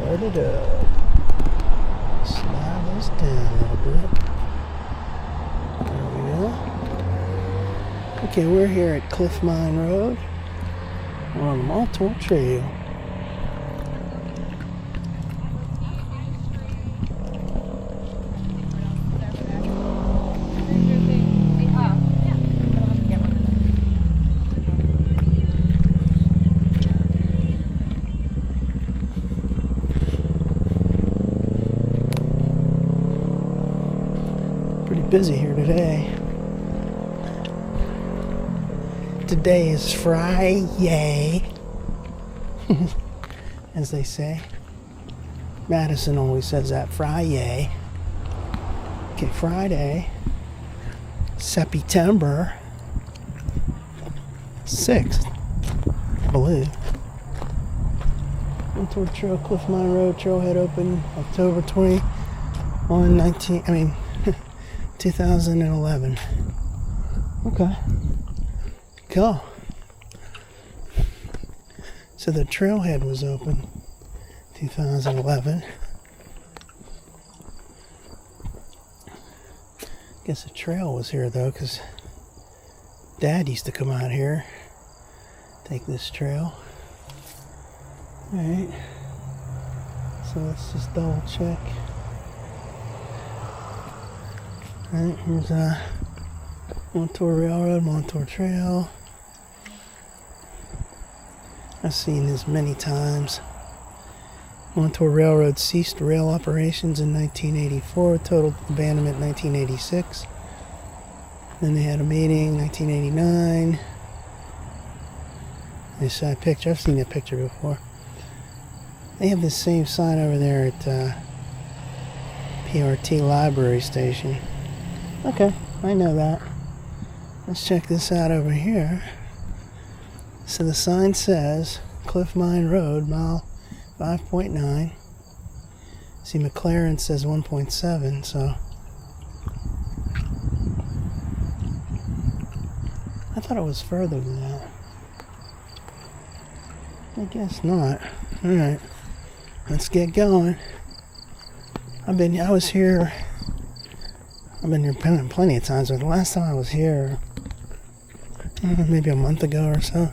Start it up. Slide this down a little bit. There we go. Okay, we're here at Cliff Mine Road on the Montour Trail. Busy here today. Today is Friday, as they say. Madison always says that, Friday. Okay, Friday, September 6th, I believe. Montour Trail, Cliff Mine Road, Trailhead open October 2011. Okay. Cool. So the trailhead was open 2011. Guess the trail was here though, because Dad used to come out here, take this trail. Alright. So let's just double check. Alright, here's Montour Railroad, Montour Trail. I've seen this many times. Montour Railroad ceased rail operations in 1984, total abandonment 1986. Then they had a meeting 1989. They saw a picture. I've seen that picture before. They have this same sign over there at PRT Library Station. Okay, I know that. Let's check this out over here. So the sign says Cliff Mine Road, mile 5.9. See, McLaren says 1.7, so I thought it was further than that. I guess not. Alright, let's get going. I've been here plenty of times, but the last time I was here, maybe a month ago or so.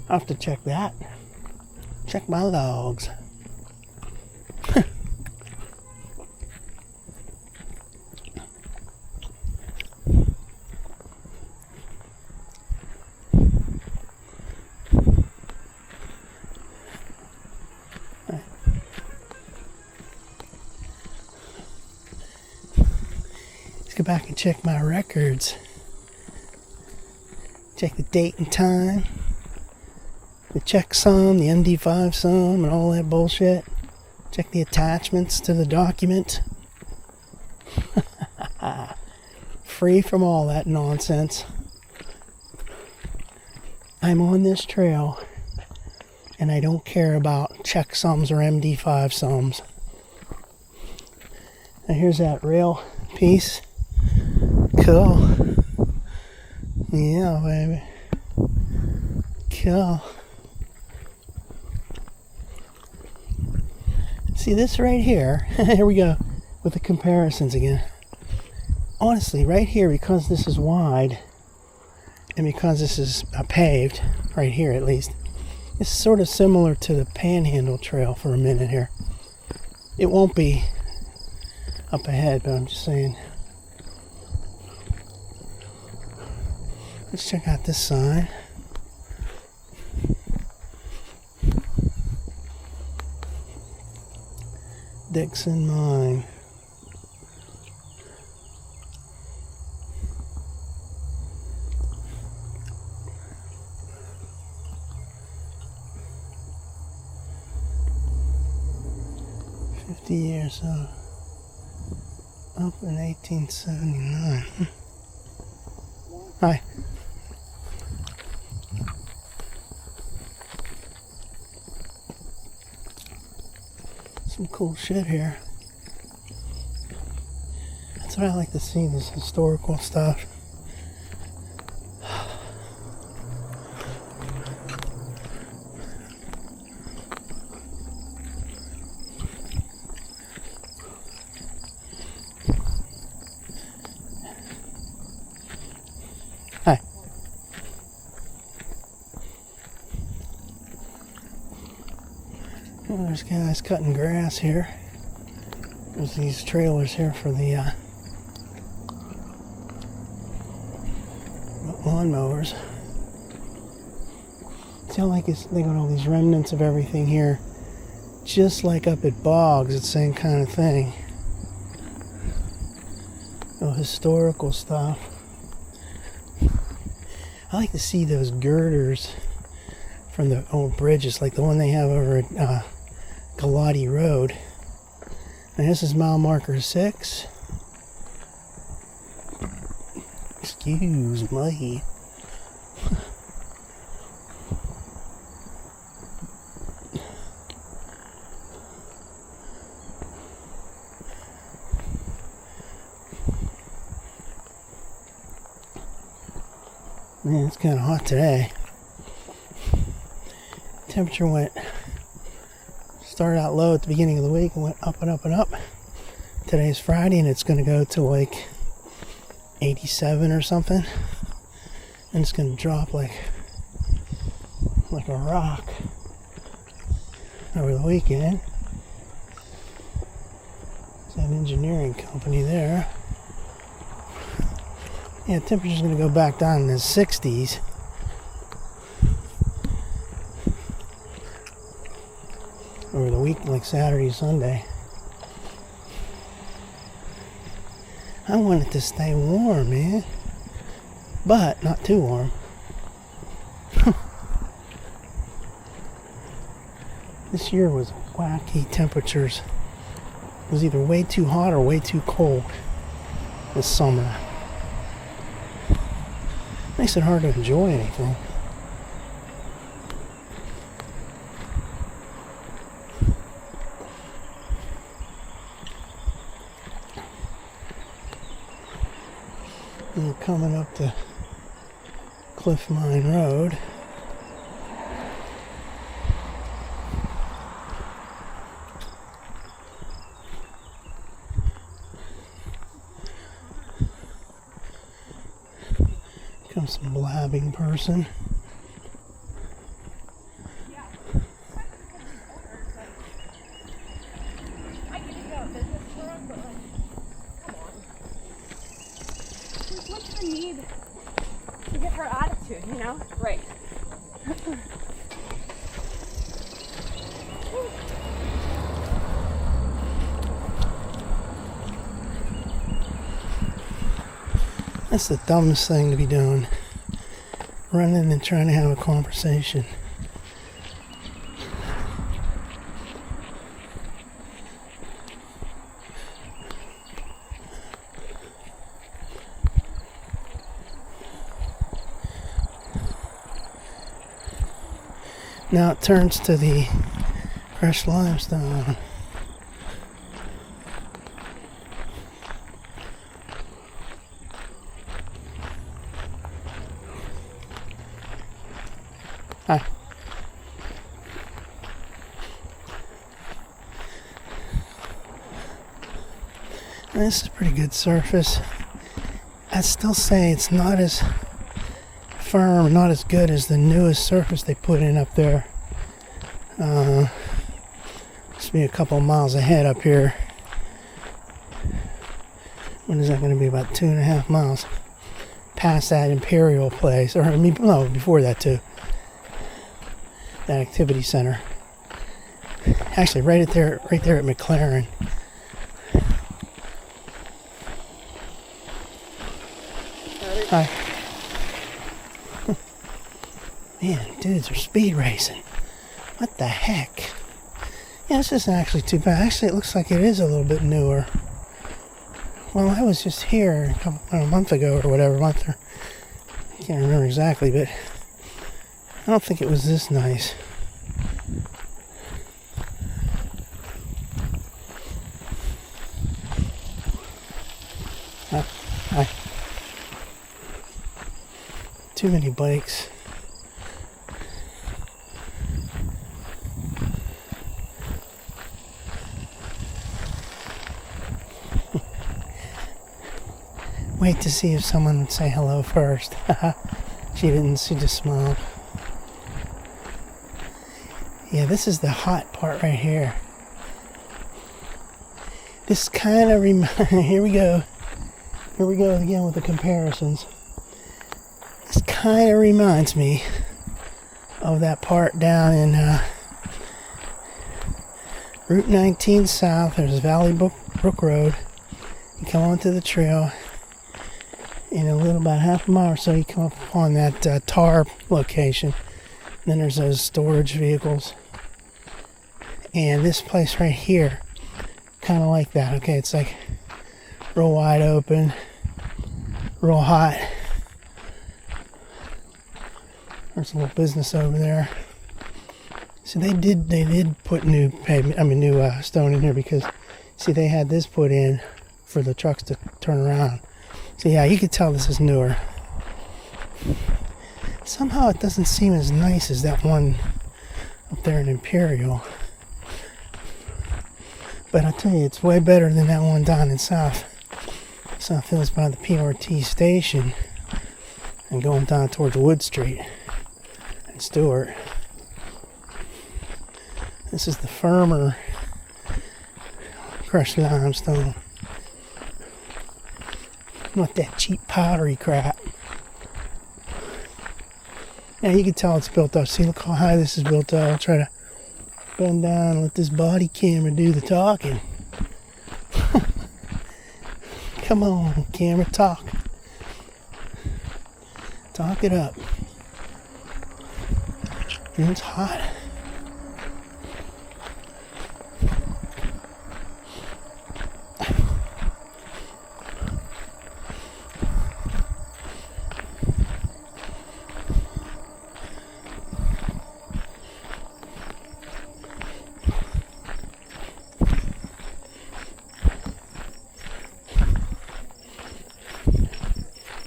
I'll have to check that. Check my logs. Let's go back and check my records. Check the date and time. The checksum, the MD5 sum, and all that bullshit. Check the attachments to the document. Free from all that nonsense. I'm on this trail, and I don't care about checksums or MD5 sums. Now here's that rail piece. Cool. Yeah, baby. Cool. See this right here? Here we go with the comparisons again. Honestly, right here, because this is wide and because this is paved, right here at least, it's sort of similar to the Panhandle Trail for a minute here. It won't be up ahead, but I'm just saying. Let's check out this sign. Dixon Mine. Years up in 1879. Hi. Some cool shit here. That's what I like to see, this historical stuff. Oh, there's guys cutting grass here. There's these trailers here for the lawnmowers. See how like they got all these remnants of everything here. Just like up at Boggs, it's the same kind of thing. Oh, historical stuff. I like to see those girders from the old bridges, like the one they have over at Galati Road. And this is mile marker 6. Excuse me. Man, it's kind of hot today. Temperature started out low at the beginning of the week and went up and up and up. Today's Friday and it's going to go to like 87 or something. And it's going to drop like a rock over the weekend. There's an engineering company there. Yeah, temperature's going to go back down in the 60s. Over the week, like Saturday, Sunday. I want it to stay warm, man. But not too warm. This year was wacky temperatures. It was either way too hot or way too cold this summer. Makes it hard to enjoy anything. And coming up to Cliff Mine Road. Comes some blabbing person. What's the need to get her attitude, you know? Right. That's the dumbest thing to be doing. Running and trying to have a conversation. Now it turns to the crushed limestone. Hi. This is pretty good surface. I'd still say it's not as firm, not as good as the newest surface they put in up there. Must be a couple of miles ahead up here. What is that going to be? About 2.5 miles past that Imperial place, or no, before that too. That activity center. Actually, right there at McLaren. Hi. Man, dudes are speed racing. What the heck? Yeah, this isn't actually too bad. Actually, it looks like it is a little bit newer. Well, I was just here a month ago or whatever, I can't remember exactly, but I don't think it was this nice. Hi. Too many bikes. Wait to see if someone would say hello first. She didn't, she just smiled. Yeah, this is the hot part right here. This kind of here we go. Here we go again with the comparisons. This kind of reminds me of that part down in Route 19 South. There's Valley Brook Road. You come onto the trail. In a little, about half a mile or so, you come up on that tar location. Then there's those storage vehicles. And this place right here, kind of like that. Okay, it's like real wide open, real hot. There's a little business over there. So they did put new pavement, new stone in here because, see, they had this put in for the trucks to turn around. So yeah, you could tell this is newer. Somehow it doesn't seem as nice as that one up there in Imperial. But I tell you, it's way better than that one down in South Hills by the PRT station and going down towards Wood Street and Stewart. This is the firmer crushed limestone. Not that cheap powdery crap. Now you can tell it's built up. See, look how high this is built up. I'll try to bend down and let this body camera do the talking. Come on, camera, talk. Talk it up. And it's hot.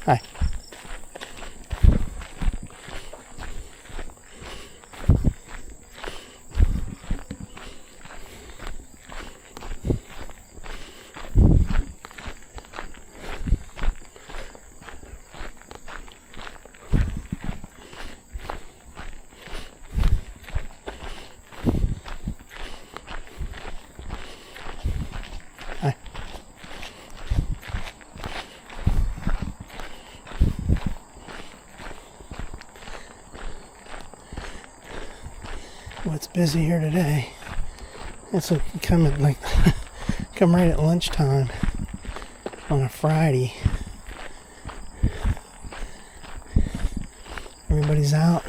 Hi. Hi. What's busy here today? It's come right at lunchtime on a Friday. Everybody's out,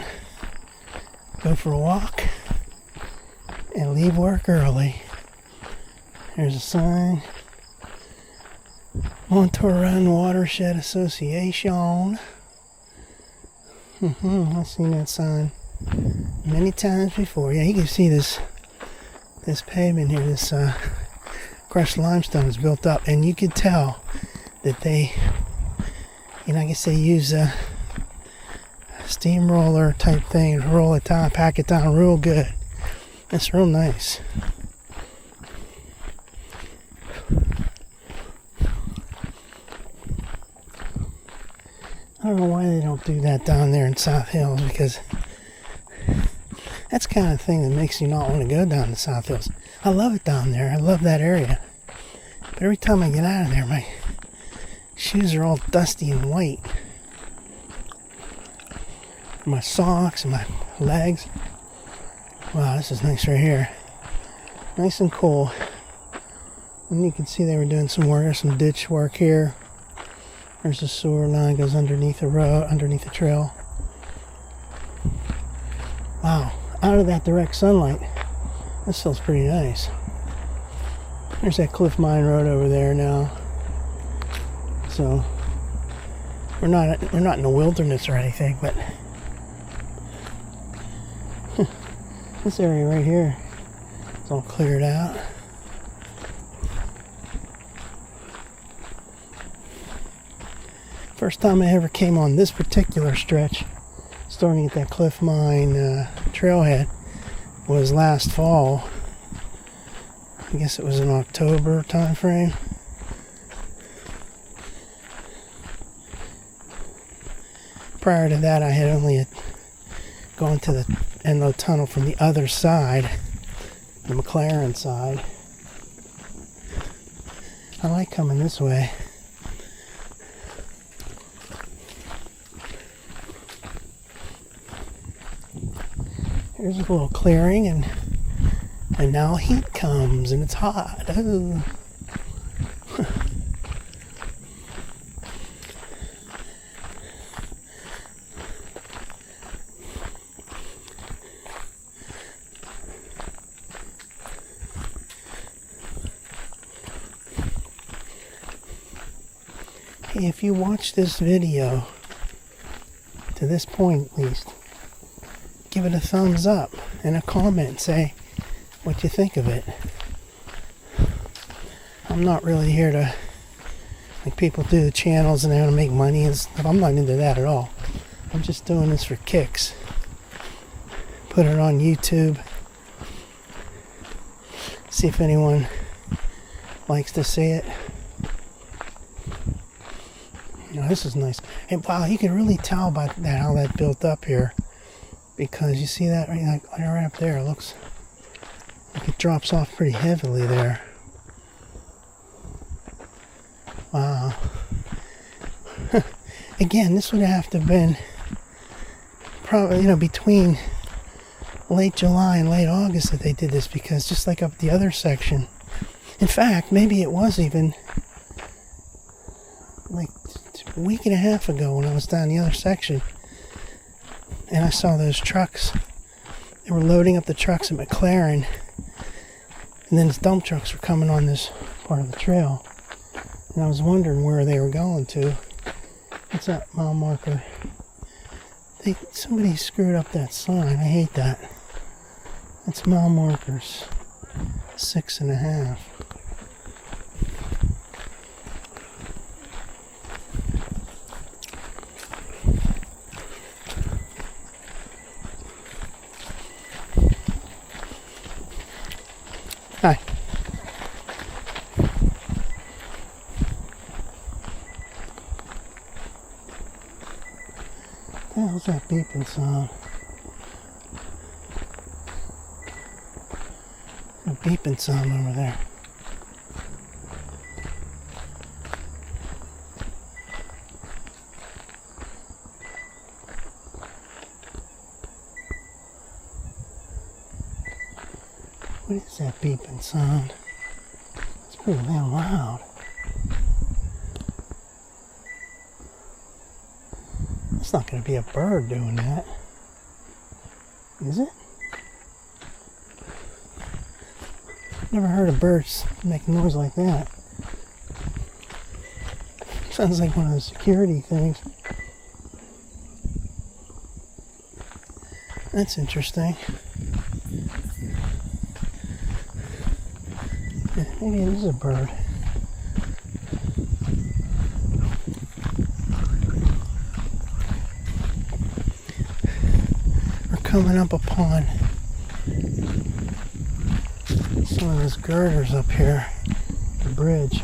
go for a walk, and leave work early. There's a sign. Montour Watershed Association. I've seen that sign many times before. Yeah, you can see this pavement here, this crushed limestone is built up, and you can tell that they, I guess they use a steamroller type thing to roll it down, pack it down real good. That's real nice. I don't know why they don't do that down there in South Hills, because that's the kind of thing that makes you not want to go down to South Hills. I love it down there. I love that area. But every time I get out of there, my shoes are all dusty and white. My socks and my legs. Wow, this is nice right here. Nice and cool. And you can see they were doing some work, some ditch work here. There's a sewer line goes underneath the road, underneath the trail. Wow, out of that direct sunlight, this feels pretty nice. There's that Cliff Mine Road over there now. So we're not in the wilderness or anything, but this area right here is all cleared out. First time I ever came on this particular stretch, starting at that Cliff Mine trailhead, was last fall. I guess it was in October time frame. Prior to that, I had only gone to the Enlow tunnel from the other side, the McLaren side. I like coming this way. Here's a little clearing, and now heat comes, and it's hot. Oh. Hey, if you watch this video to this point at least, give it a thumbs up and a comment. Say what you think of it. I'm not really here to, like people do the channels and they want to make money and stuff. I'm not into that at all. I'm just doing this for kicks. Put it on YouTube. See if anyone likes to see it. You know, this is nice. And wow, you can really tell by that how that built up here. Because you see that right up there, it looks like it drops off pretty heavily there. Wow. Again, this would have to have been probably, between late July and late August that they did this, because just like up the other section. In fact, maybe it was even like a week and a half ago when I was down the other section. And I saw those trucks. They were loading up the trucks at McLaren. And then the dump trucks were coming on this part of the trail. And I was wondering where they were going to. What's that mile marker? Somebody screwed up that sign. I hate that. That's mile markers. 6.5. Hi. What the hell's that beeping sound? A beeping sound over there. What is that beeping sound? It's pretty damn loud. It's not going to be a bird doing that, is it? Never heard of birds make noise like that. Sounds like one of those security things. That's interesting. Maybe it is a bird. We're coming up upon some of those girders up here, the bridge.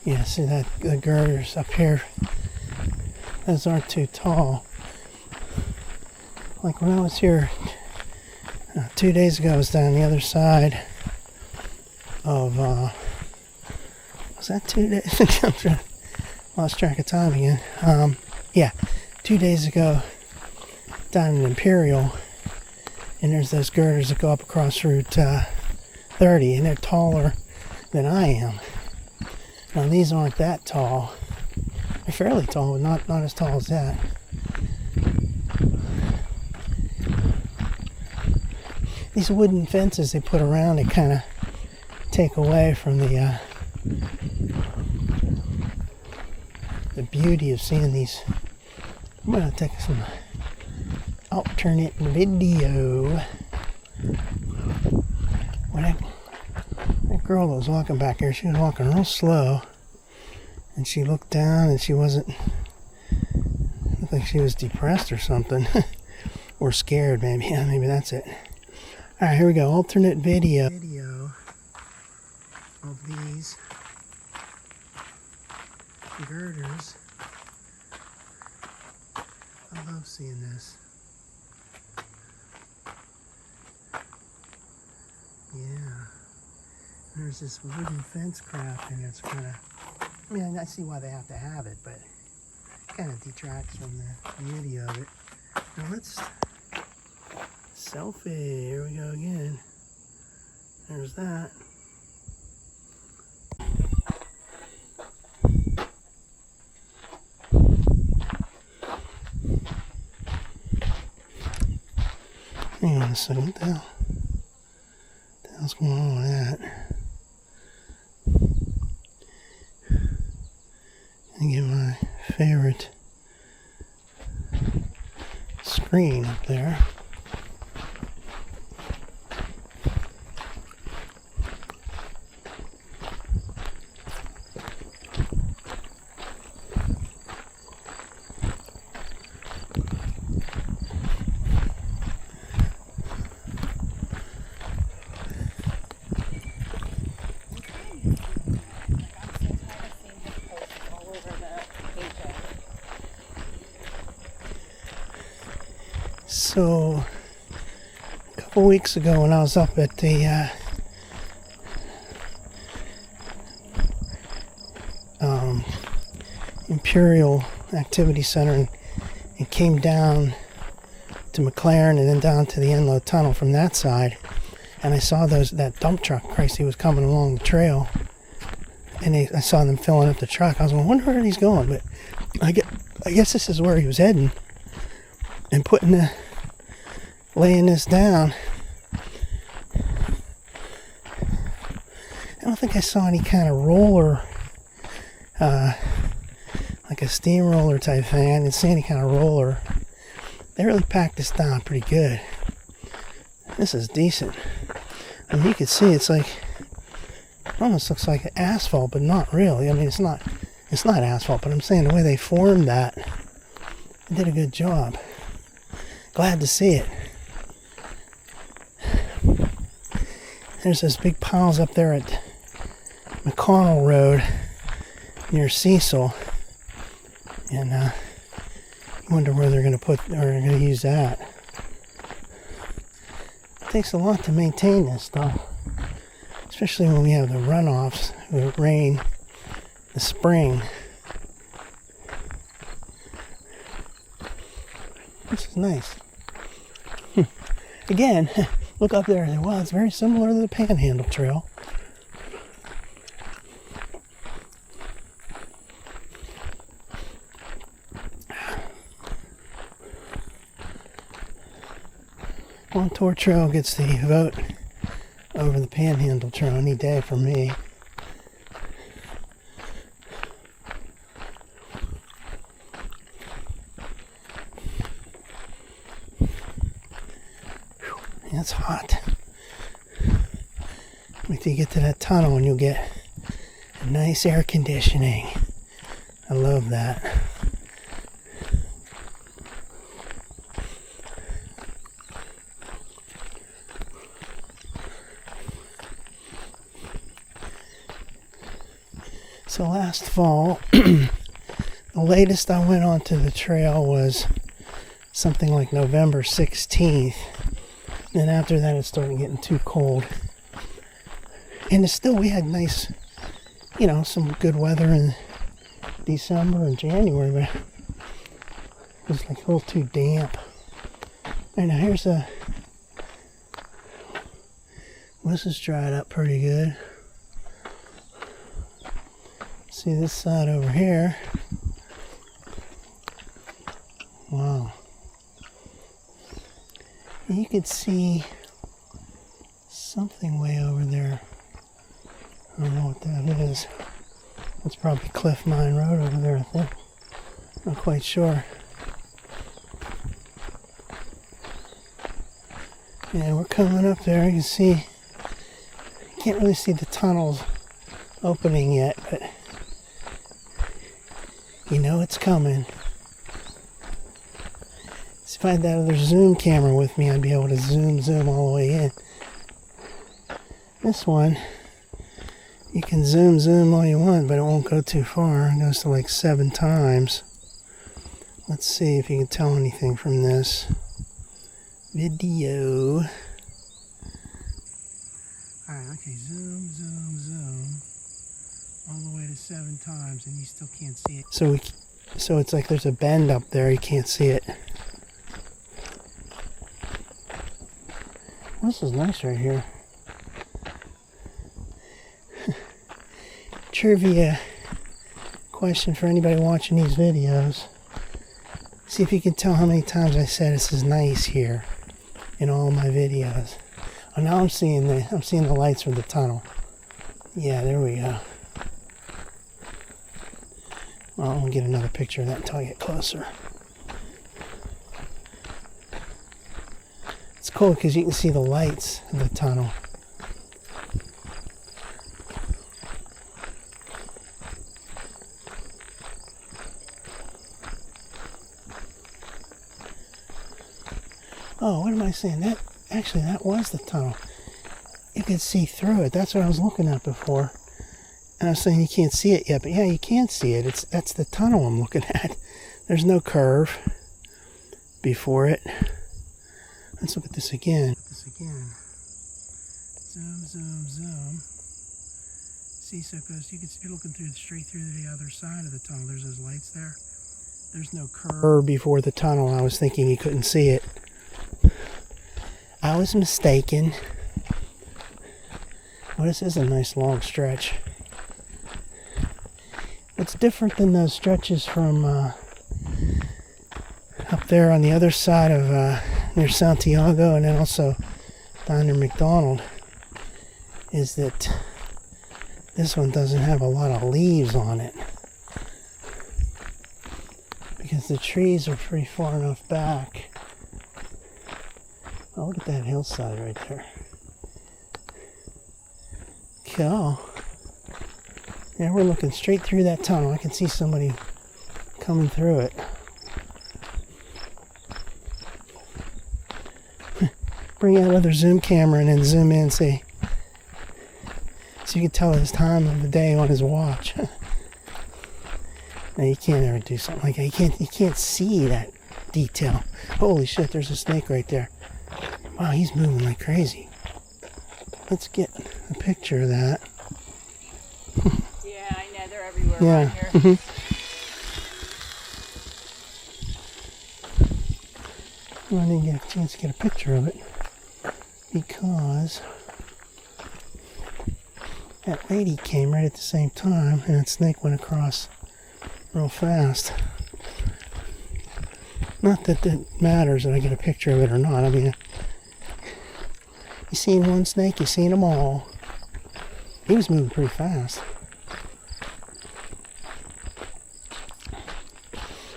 Yeah, see that the girders up here, those aren't too tall. Like when I was here 2 days ago, I was down the other side of, was that 2 days? Lost track of time again. Yeah, 2 days ago, down in Imperial, and there's those girders that go up across Route 30, and they're taller than I am. Now these aren't that tall. They're fairly tall, but not as tall as that. These wooden fences they put around it kind of take away from the beauty of seeing these. I'm gonna take some alternate video. girl that was walking back here, she was walking real slow. And she looked down and she wasn't, looked like she was depressed or something. Or scared, maybe. Yeah, maybe that's it. Alright, here we go. Alternate video of these girders. I love seeing this. Yeah. There's this wooden fence craft and it's kind of, I mean, I see why they have to have it, but it kind of detracts from the beauty of it. Now let's selfie. Here we go again. There's that. Hang on a second. What the hell's going on with that? I get my favorite screen up there. So, a couple weeks ago when I was up at the Imperial Activity Center and came down to McLaren and then down to the Enlow Tunnel from that side, and I saw that dump truck, Christ, he was coming along the trail, and I saw them filling up the truck. I was going, I wonder where he's going, but I guess this is where he was heading. And laying this down. I don't think I saw any kind of roller, like a steamroller type thing. I didn't see any kind of roller. They really packed this down pretty good. This is decent. I mean, you can see it's like, it almost looks like asphalt, but not really. I mean, it's not asphalt, but I'm saying the way they formed that, they did a good job. Glad to see it. There's those big piles up there at McConnell Road near Cecil, and I wonder where they're going to use that. It takes a lot to maintain this stuff, especially when we have the runoffs, the rain, the spring. This is nice. Again, look up there and wow, it's very similar to the Panhandle Trail. Montour Trail gets the vote over the Panhandle Trail any day for me. It's hot. Wait till you get to that tunnel and you'll get a nice air conditioning. I love that. So last fall, the latest I went onto the trail was something like November 16th. Then after that, it started getting too cold. And it's still, we had nice, some good weather in December and January, but it was like a little too damp. Alright, now here's this is dried up pretty good. See this side over here. Wow. You could see something way over there. I don't know what that is. That's probably Cliff Mine Road over there, I think. Not quite sure. Yeah, we're coming up there. You can see Can't really see the tunnels opening yet, but you know it's coming. If I had that other zoom camera with me, I'd be able to zoom all the way in. This one, you can zoom all you want, but it won't go too far. It goes to like 7 times. Let's see if you can tell anything from this video. Alright, okay, zoom. All the way to 7 times, and you still can't see it. So it's like there's a bend up there, you can't see it. This is nice right here. Trivia question for anybody watching these videos. See if you can tell how many times I said this is nice here in all my videos. Oh, now I'm seeing the lights from the tunnel. Yeah, there we go. Well, I'll get another picture of that until I get closer. It's cool because you can see the lights of the tunnel. Oh, what am I saying? That was the tunnel. You could see through it. That's what I was looking at before. And I was saying you can't see it yet, but yeah, you can see it. That's the tunnel I'm looking at. There's no curve before it. Let's look at this again. Zoom. See, so it goes, you're looking straight through the other side of the tunnel. There's those lights there. There's no curve before the tunnel. I was thinking you couldn't see it. I was mistaken. Well, this is a nice long stretch. What's different than those stretches from up there on the other side of near Santiago, and then also down near McDonald, is that this one doesn't have a lot of leaves on it because the trees are pretty far enough back. Oh, look at that hillside right there. Cool. Yeah, we're looking straight through that tunnel. I can see somebody coming through it. Bring out another zoom camera and then zoom in and see. So you can tell his time of the day on his watch. Now you can't ever do something like that. You can't see that detail. Holy shit, there's a snake right there. Wow, he's moving like crazy. Let's get a picture of that. Yeah, I know, they're everywhere Yeah. around here. Well, I didn't get a chance to get a picture of it because that lady came right at the same time and that snake went across real fast. Not that it matters that I get a picture of it or not. I mean, you seen one snake, you seen them all. He was moving pretty fast.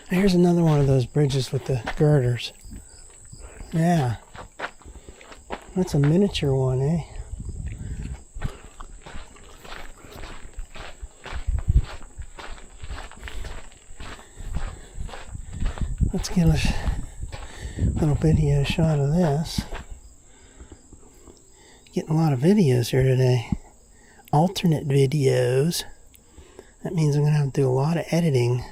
Here's another one of those bridges with the girders. Yeah. That's a miniature one, eh? Let's get a little video shot of this. Getting a lot of videos here today. Alternate videos. That means I'm going to have to do a lot of editing.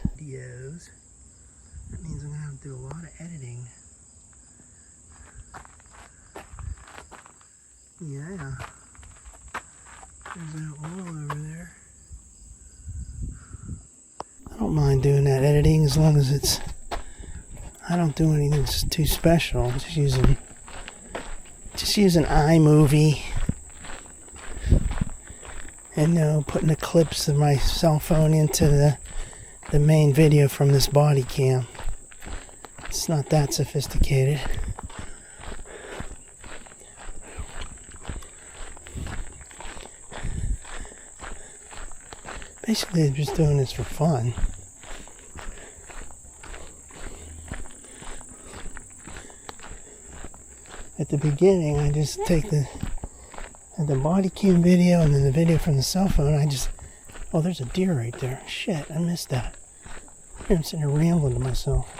Yeah. There's that wall over there. I don't mind doing that editing as long as it's... I don't do anything too special. I'm just using iMovie. And putting the clips of my cell phone into the main video from this body cam. It's not that sophisticated. Basically, I'm just doing this for fun. At the beginning, I just take the And the body cam video and then the video from the cell phone, oh, there's a deer right there. Shit, I missed that. Here I'm sitting here rambling to myself.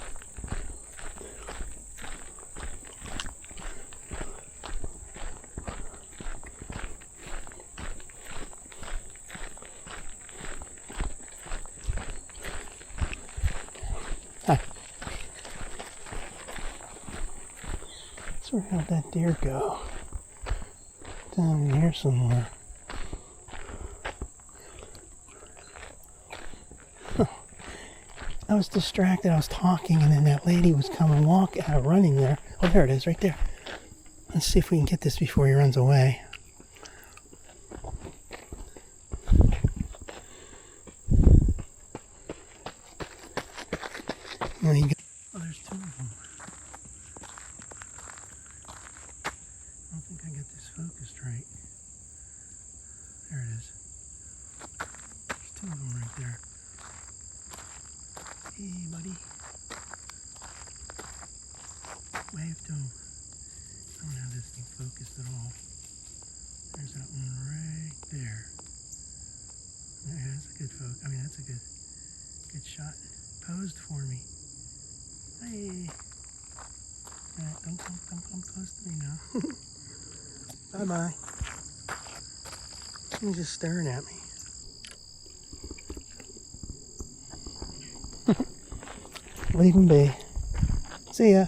Hi. So how'd that deer go? Down in here somewhere. I was distracted. I was talking, and then that lady was coming running there. Oh, there it is, right there. Let's see if we can get this before he runs away. Oh, there's two of them. I don't think I got this focused right. There it is. There's two of them right there. Hey, buddy. Wave to him. I don't have this thing focused at all. There's that one right there. Yeah, that's a good focus. I mean, that's a good shot. Posed for me. Hey. Alright, don't come close to me now. Bye-bye. He's just staring at me. Leave him be. See ya.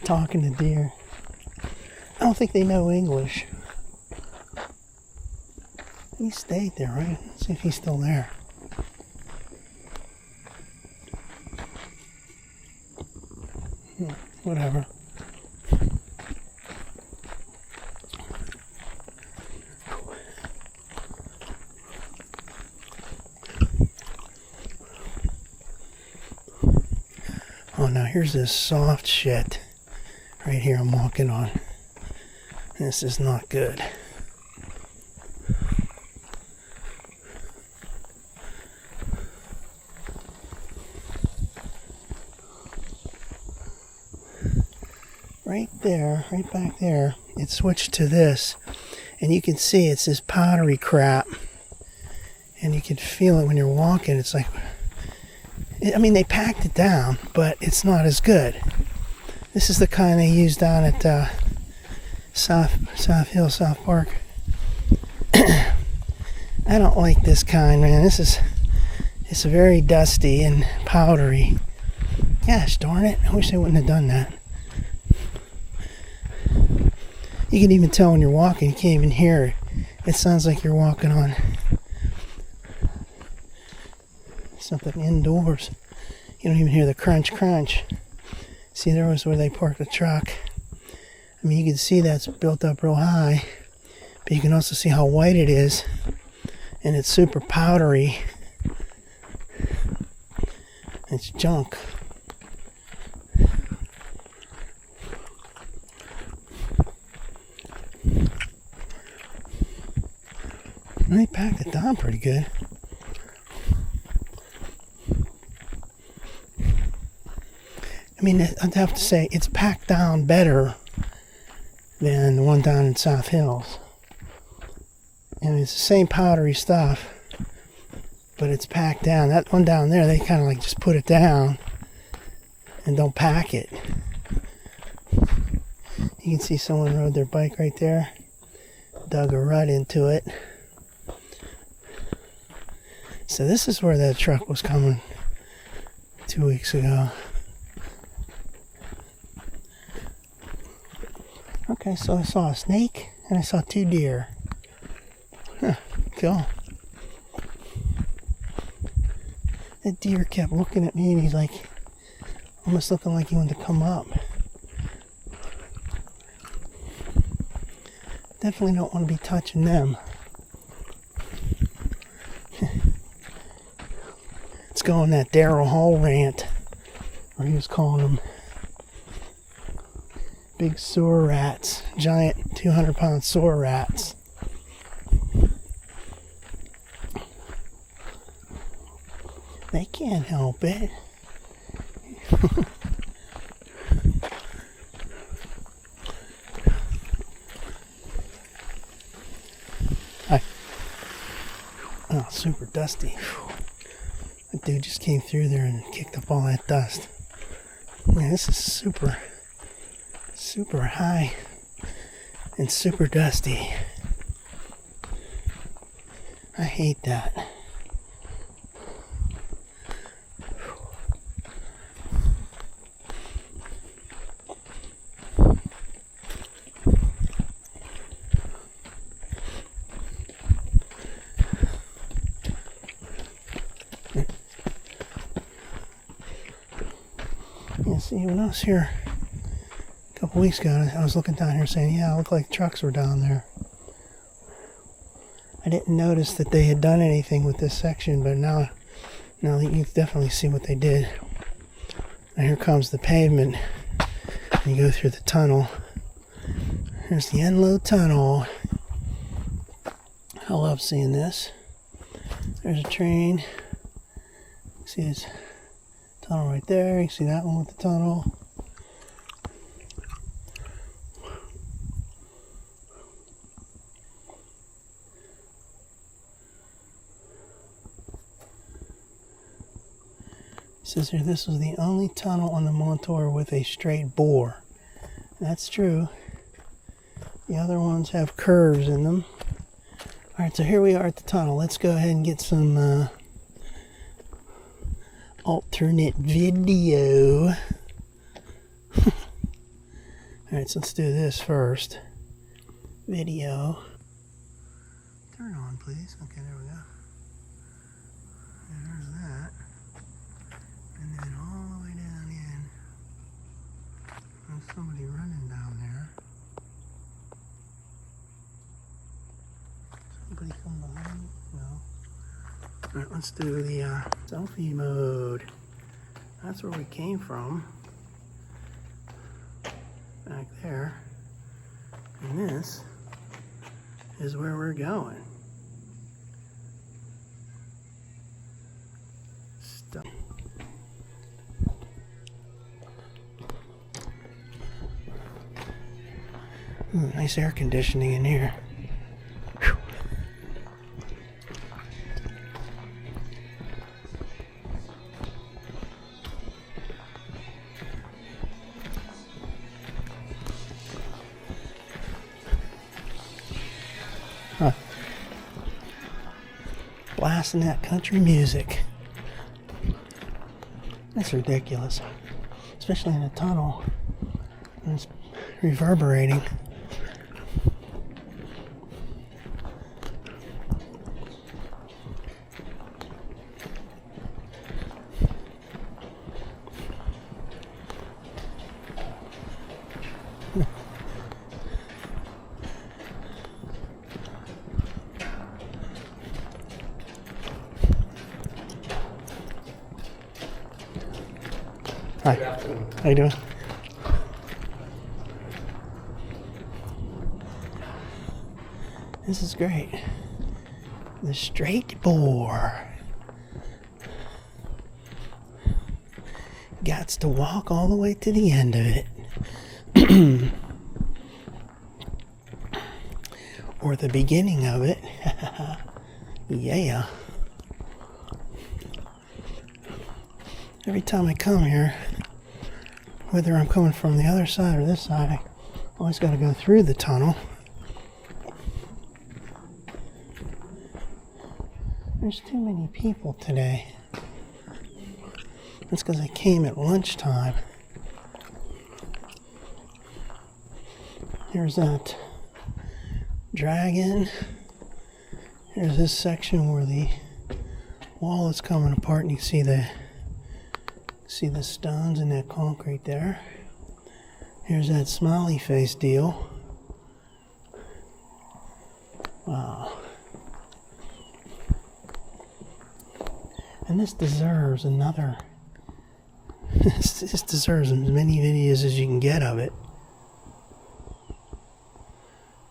Talking to deer. I don't think they know English. He stayed there, right? Let's see if he's still there. Whatever. Oh, now here's this soft shit right here I'm walking on. This is not good. Right there, right back there, it switched to this, and you can see it's this powdery crap, and you can feel it when you're walking. It's like, I mean, they packed it down, but it's not as good. This is the kind they use down at South Hill, South Park. I don't like this kind, man. It's very dusty and powdery. Gosh darn it, I wish they wouldn't have done that. You can even tell when you're walking, you can't even hear it. It sounds like you're walking on something indoors. You don't even hear the crunch crunch. See, there was where they parked the truck. I mean, you can see that's built up real high, but you can also see how white it is, and it's super powdery. It's junk. They packed it down pretty good. I mean, I'd have to say it's packed down better than the one down in South Hills. And it's the same powdery stuff, but it's packed down. That one down there, they kind of like just put it down and don't pack it. You can see someone rode their bike right there, dug a rut into it. So this is where that truck was coming 2 weeks ago. Okay, so I saw a snake and I saw 2 deer. Huh, cool. That deer kept looking at me and he's like, almost looking like he wanted to come up. Definitely don't want to be touching them. Let's go on that Daryl Hall rant where he was calling them big sewer rats, giant 200-pound sewer rats. They can't help it. Hi. Oh, super dusty. That dude just came through there and kicked up all that dust. Man, this is super high and super dusty. I hate that. Yeah, see, when I was here a couple weeks ago, I was looking down here saying, yeah, it looked like trucks were down there. I didn't notice that they had done anything with this section, but now you can definitely see what they did. And here comes the pavement. And you go through the tunnel. Here's the Enlow tunnel. I love seeing this. There's a train. See this tunnel right there. You see that one with the tunnel. It says here this was the only tunnel on the Montour with a straight bore. That's true. The other ones have curves in them. Alright, so here we are at the tunnel. Let's go ahead and get some alternate video. Alright, so let's do this first. Video. Turn on, please. Okay, there we go. And there's that. And then all the way down in, there's somebody running down there. Somebody come behind me? No. Alright, let's do the selfie mode. That's where we came from. Back there. And this is where we're going. Stuff. Ooh, nice air conditioning in here. Whew. Huh. Blasting that country music. That's ridiculous. Especially in a tunnel. It's reverberating. Hi. Good afternoon. How you doing? This is great. The straight bore. Gots to walk all the way to the end of it. Or the beginning of it. Yeah. Every time I come here, whether I'm coming from the other side or this side, I always got to go through the tunnel. There's too many people today. That's because I came at lunchtime. Here's that dragon. Here's this section where the wall is coming apart and you can see the stones and that concrete there. Here's that smiley face deal. Wow. And this deserves another. This deserves as many videos as you can get of it.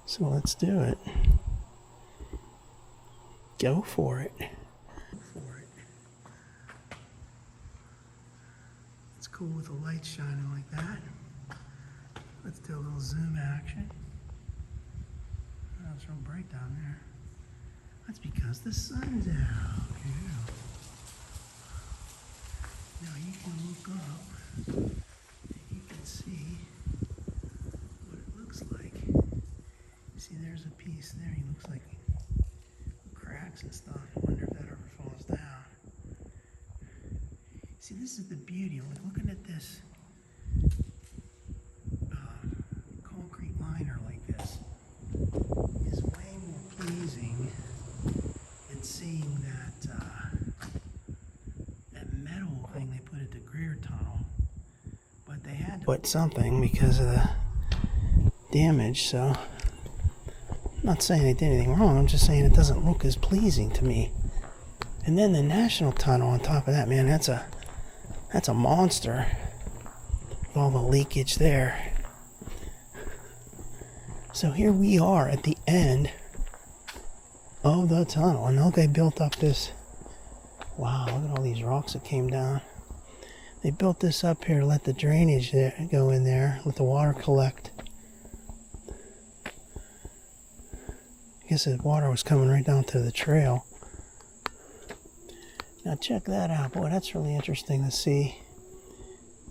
So let's do it. Go for it. It's cool with the lights shining like that. Let's do a little zoom action. Oh, it's real bright down there. That's because the sun's out. Yeah. Now you can look up and you can see what it looks like. See, there's a piece there. It looks like cracks and stuff. I wonder if that ever falls down. See, this is the beauty. Like looking at this concrete liner like this is way more pleasing than seeing that metal thing they put at the Greer Tunnel. But they had to put something because of the damage, so I'm not saying they did anything wrong. I'm just saying it doesn't look as pleasing to me. And then the National Tunnel on top of that, man, that's a monster. With all the leakage there. So here we are at the end of the tunnel. And look, they built up this. Wow, look at all these rocks that came down. They built this up here to let the drainage go in there, let the water collect. I guess the water was coming right down to the trail. Now check that out. Boy, that's really interesting to see.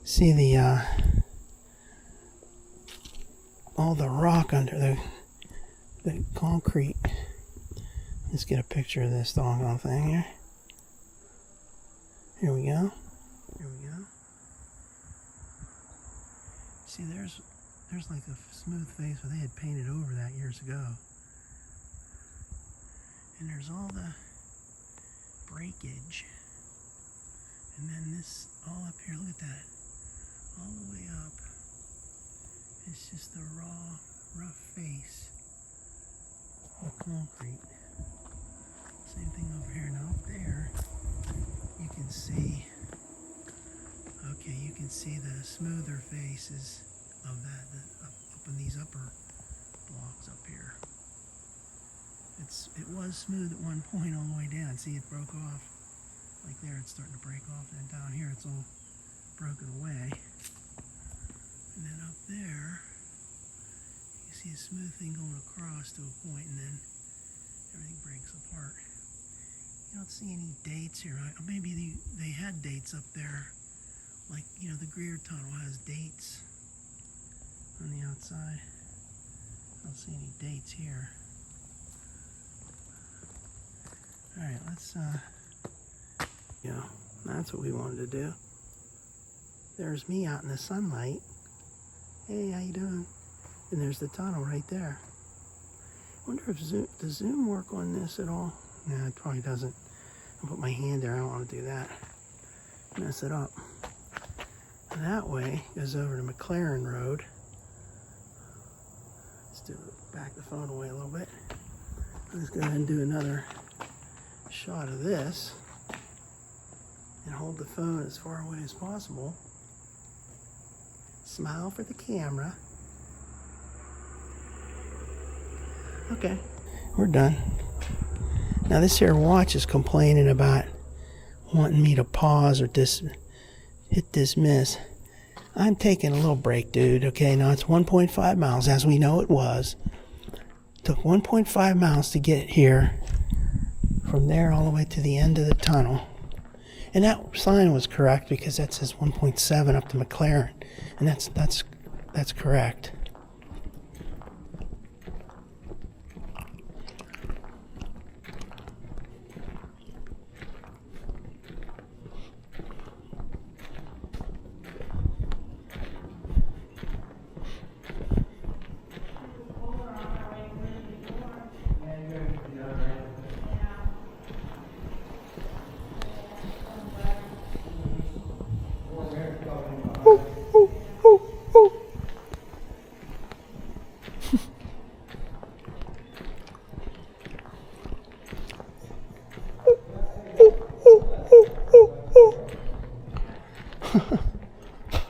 See the all the rock under the concrete. Let's get a picture of this doggone thing here. Here we go. Here we go. See, there's like a smooth face where they had painted over that years ago. And there's all the breakage. And then this all up here, look at that. All the way up. It's just the rough face of concrete. Same thing over here. Now up there, you can see, okay, you can see the smoother faces of that up in these upper blocks up here. It was smooth at one point all the way down. See, it broke off. Like there, it's starting to break off, and down here, it's all broken away. And then up there, you see a smooth thing going across to a point, and then everything breaks apart. You don't see any dates here. Maybe they had dates up there, like, you know, the Greer Tunnel has dates on the outside. I don't see any dates here. All right, let's, yeah, that's what we wanted to do. There's me out in the sunlight. Hey, how you doing? And there's the tunnel right there. I wonder if does Zoom work on this at all? No, it probably doesn't. I'll put my hand there. I don't want to do that. Mess it up. And that way goes over to McLaren Road. Let's back the phone away a little bit. Let's go ahead and do another shot of this and hold the phone as far away as possible. Smile for the camera. Okay, we're done. Now this here watch is complaining about wanting me to pause or hit dismiss. I'm taking a little break, dude. Okay, now it's 1.5 miles, as we know it was. Took 1.5 miles to get here. From there all the way to the end of the tunnel. And that sign was correct because that says 1.7 up to McLaren. And that's correct.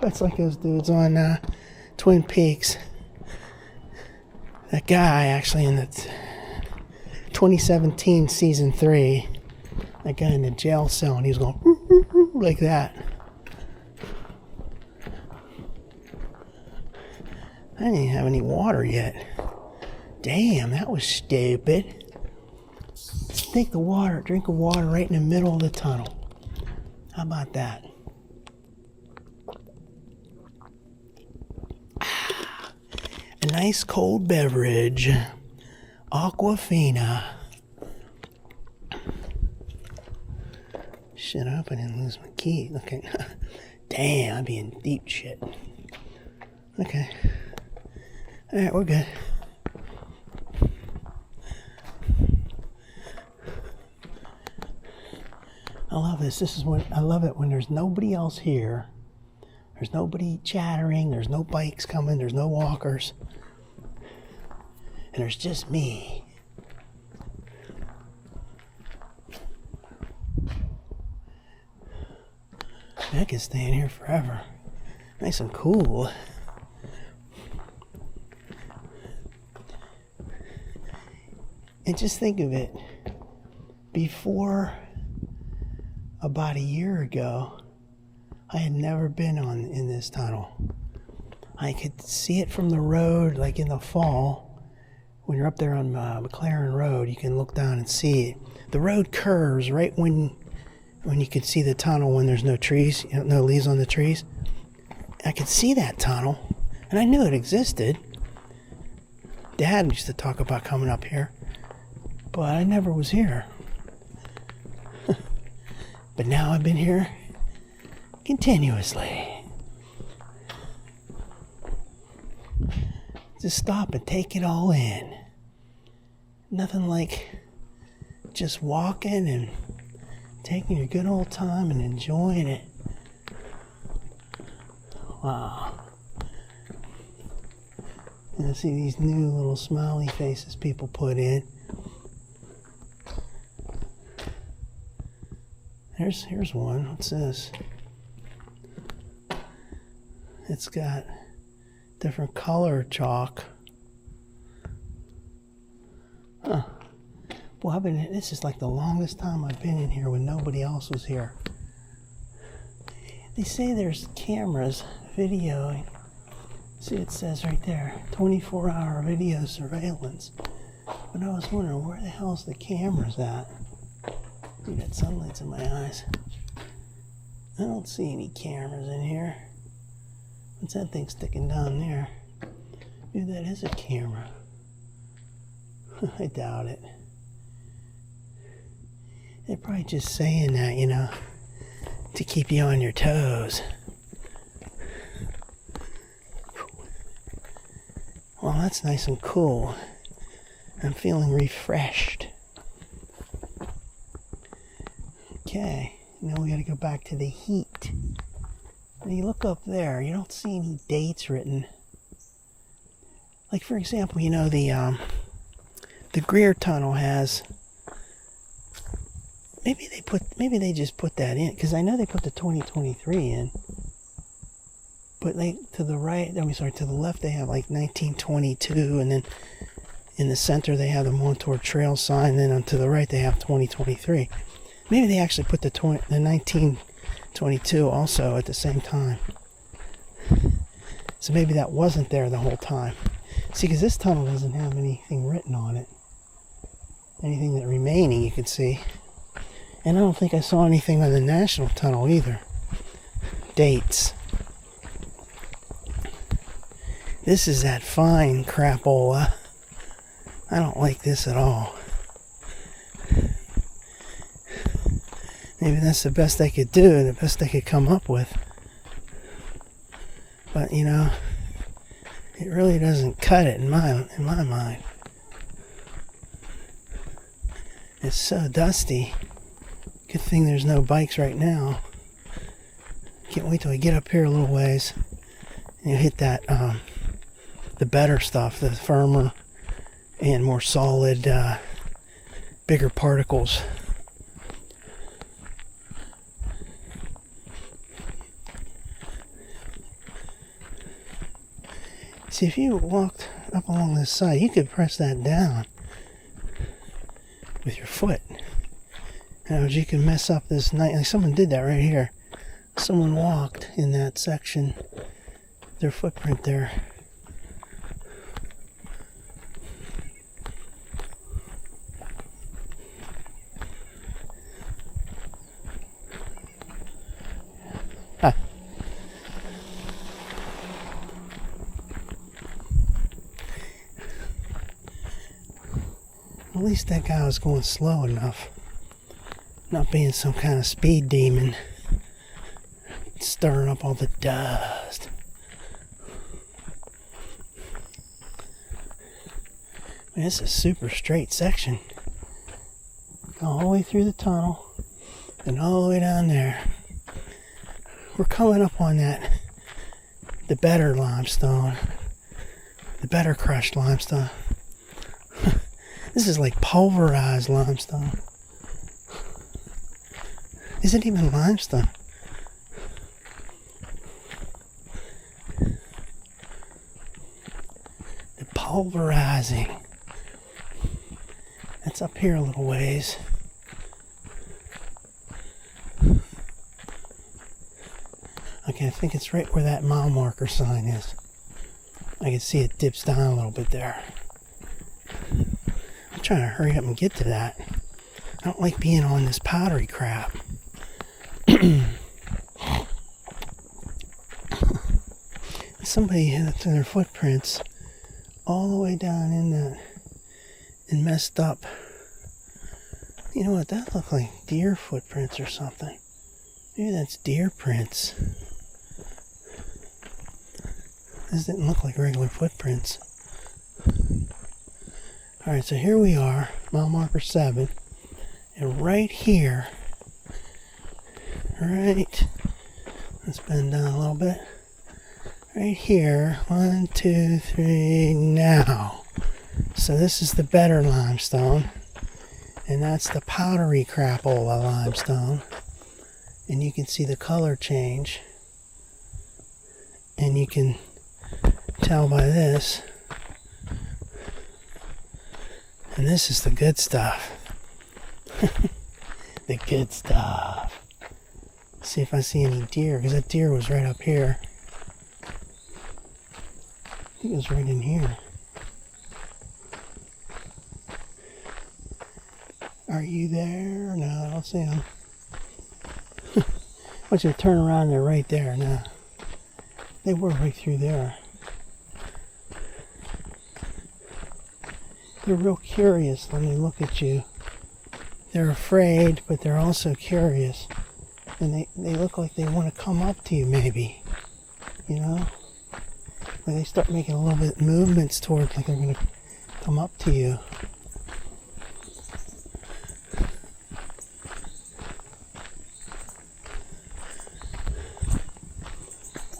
That's like those dudes on Twin Peaks. That guy actually in the 2017 season 3, that guy in the jail cell, and he was going like that. I didn't even have any water yet. Damn, that was stupid. take the drink of water right in the middle of the tunnel. How about that? A nice cold beverage. Aquafina. Shit, I hope I didn't lose my key. Okay. Damn, I'd be in deep shit. Okay. Alright, we're good. I love this. I love it when there's nobody else here. There's nobody chattering. There's no bikes coming. There's no walkers. And there's just me. I can stay in here forever. Nice and cool. And just think of it. Before about a year ago, I had never been in this tunnel. I could see it from the road, like in the fall. When you're up there on McLaren Road, you can look down and see it. The road curves right when you can see the tunnel when there's no trees, no leaves on the trees. I could see that tunnel, and I knew it existed. Dad used to talk about coming up here, but I never was here. But now I've been here continuously. Just stop and take it all in. Nothing like just walking and taking your good old time and enjoying it. Wow. And I see these new little smiley faces people put in. Here's one. What's this? It's got different color chalk. Huh. Well, this is like the longest time I've been in here when nobody else was here. They say there's cameras videoing. See, it says right there, 24-hour video surveillance. But I was wondering, where the hell's the cameras at? Dude, that sunlight's in my eyes. I don't see any cameras in here. What's that thing sticking down there? Maybe that is a camera. I doubt it. They're probably just saying that, to keep you on your toes. Well, that's nice and cool. I'm feeling refreshed. Okay, now we gotta go back to the heat. When you look up there, you don't see any dates written. Like, for example, the Greer Tunnel has... Maybe they just put that in, because I know they put the 2023 in. But to the left they have like 1922, and then in the center they have the Montour Trail sign, and then to the right they have 2023. Maybe they actually put the 1922 also at the same time. So maybe that wasn't there the whole time. See, because this tunnel doesn't have anything written on it. Anything that remaining you can see. And I don't think I saw anything on the National Tunnel either. Dates. This is that fine crapola. I don't like this at all. Maybe that's the best they could do, the best they could come up with. But, it really doesn't cut it in my mind. It's so dusty. Good thing there's no bikes right now. Can't wait till we get up here a little ways and hit that, the better stuff, the firmer and more solid, bigger particles. See, if you walked up along this side, you could press that down with your foot. You can mess up this night. Like someone did that right here. Someone walked in that section, their footprint there. least that guy was going slow enough. Not being some kind of speed demon. Stirring up all the dust. Man, this is a super straight section. Go all the way through the tunnel and all the way down there. We're coming up on the better limestone, the better crushed limestone. This is like pulverized limestone. Isn't even limestone. The pulverizing. That's up here a little ways. Okay, I think it's right where that mile marker sign is. I can see it dips down a little bit there. I'm trying to hurry up and get to that. I don't like being on this powdery crap. Somebody had their footprints all the way down in that and messed up. You know what? That looked like deer footprints or something. Maybe that's deer prints. This didn't look like regular footprints. Alright, so here we are, mile marker 7. And right here, right, let's bend down a little bit. Right here, 1, 2, 3, now. So this is the better limestone. And that's the powdery crapola limestone. And you can see the color change. And you can tell by this. And this is the good stuff. The good stuff. See if I see any deer, because that deer was right up here. I think it was right in here. Are you there? No, I don't see him. I want you to turn around. They're right there now. They were right through there. They're real curious when they look at you. They're afraid, but they're also curious. And they look like they want to come up to you, maybe. You know? When they start making a little bit movements toward, like they're going to come up to you.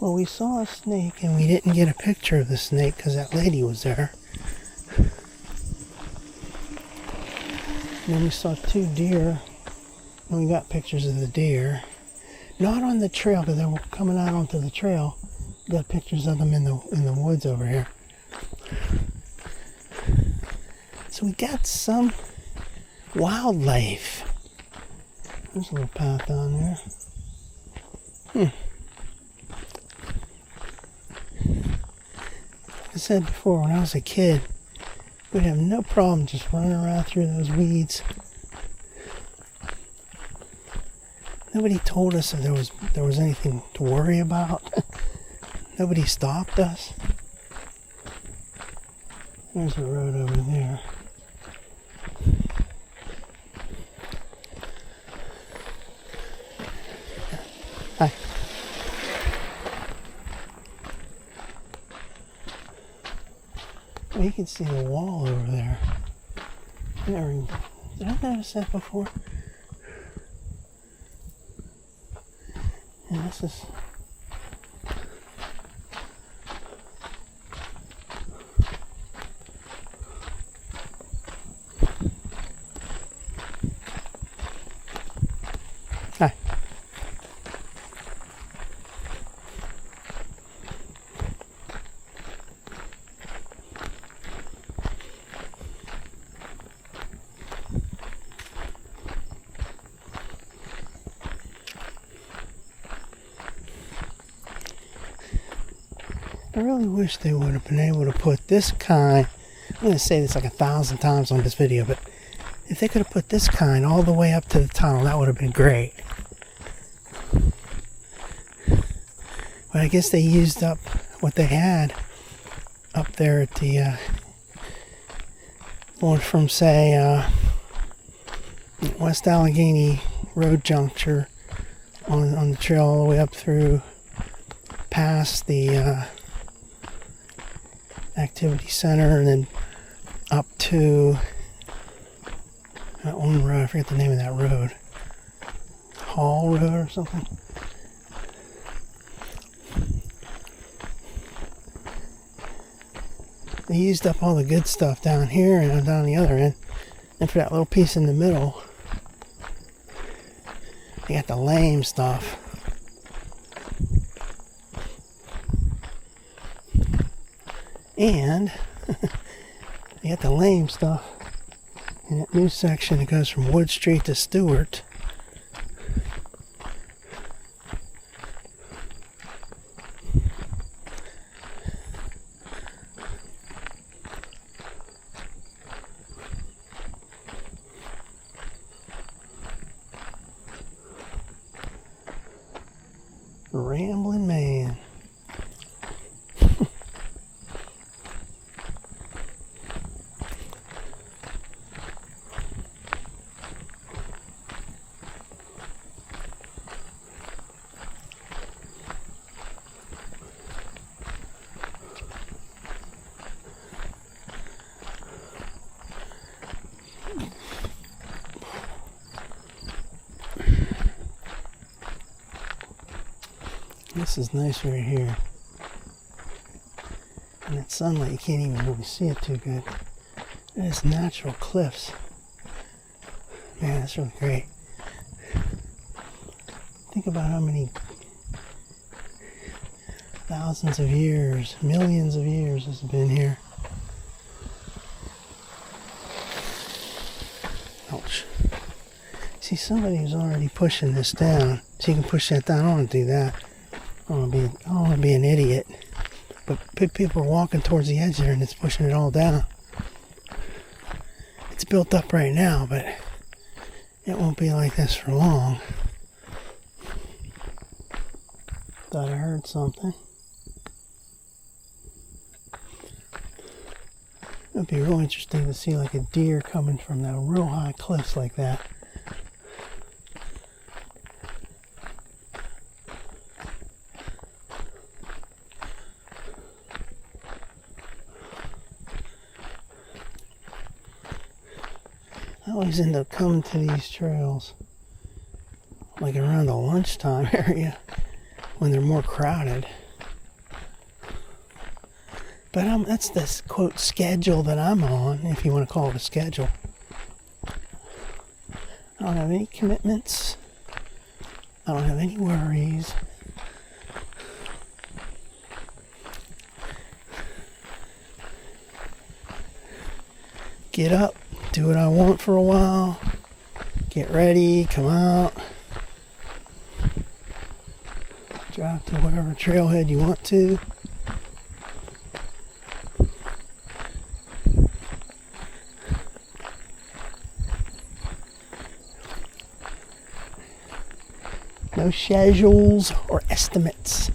Well, we saw a snake and we didn't get a picture of the snake because that lady was there. And then we saw 2 deer and we got pictures of the deer. Not on the trail because they were coming out onto the trail. We got pictures of them in the woods over here. So we got some wildlife. There's a little path down there. Like I said before, when I was a kid, we'd have no problem just running around through those weeds. Nobody told us if there was anything to worry about. Nobody stopped us. There's a road over there. Hi. Well, you can see the wall over there. Did I notice that before? And this is... Hi. I really wish they would have been able to put this kind, I'm going to say this like 1,000 times on this video, but if they could have put this kind all the way up to the tunnel, that would have been great. But I guess they used up what they had up there at the going from, say, West Allegheny Road juncture on the trail all the way up through past the activity center, and then up to that one road. I forget the name of that road. Hall Road or something. They used up all the good stuff down here and down the other end. And for that little piece in the middle, they got the lame stuff. And they got the lame stuff in that new section that goes from Wood Street to Stewart. Rambling man. This is nice right here. And that sunlight, you can't even really see it too good. There's natural cliffs. Man, that's really great. Think about how many thousands of years, millions of years has been here. Ouch. See, somebody was already pushing this down. So you can push that down. I don't want to do that. I don't want to be an idiot. But people are walking towards the edge there and it's pushing it all down. It's built up right now, but it won't be like this for long. Thought I heard something. It would be real interesting to see like a deer coming from that real high cliffs like that. I always end up coming to these trails like around the lunchtime area when they're more crowded. But that's this quote schedule that I'm on, if you want to call it a schedule. I don't have any commitments. I don't have any worries. Get up, do what I want for a while, get ready, come out, drive to whatever trailhead you want to. No schedules or estimates.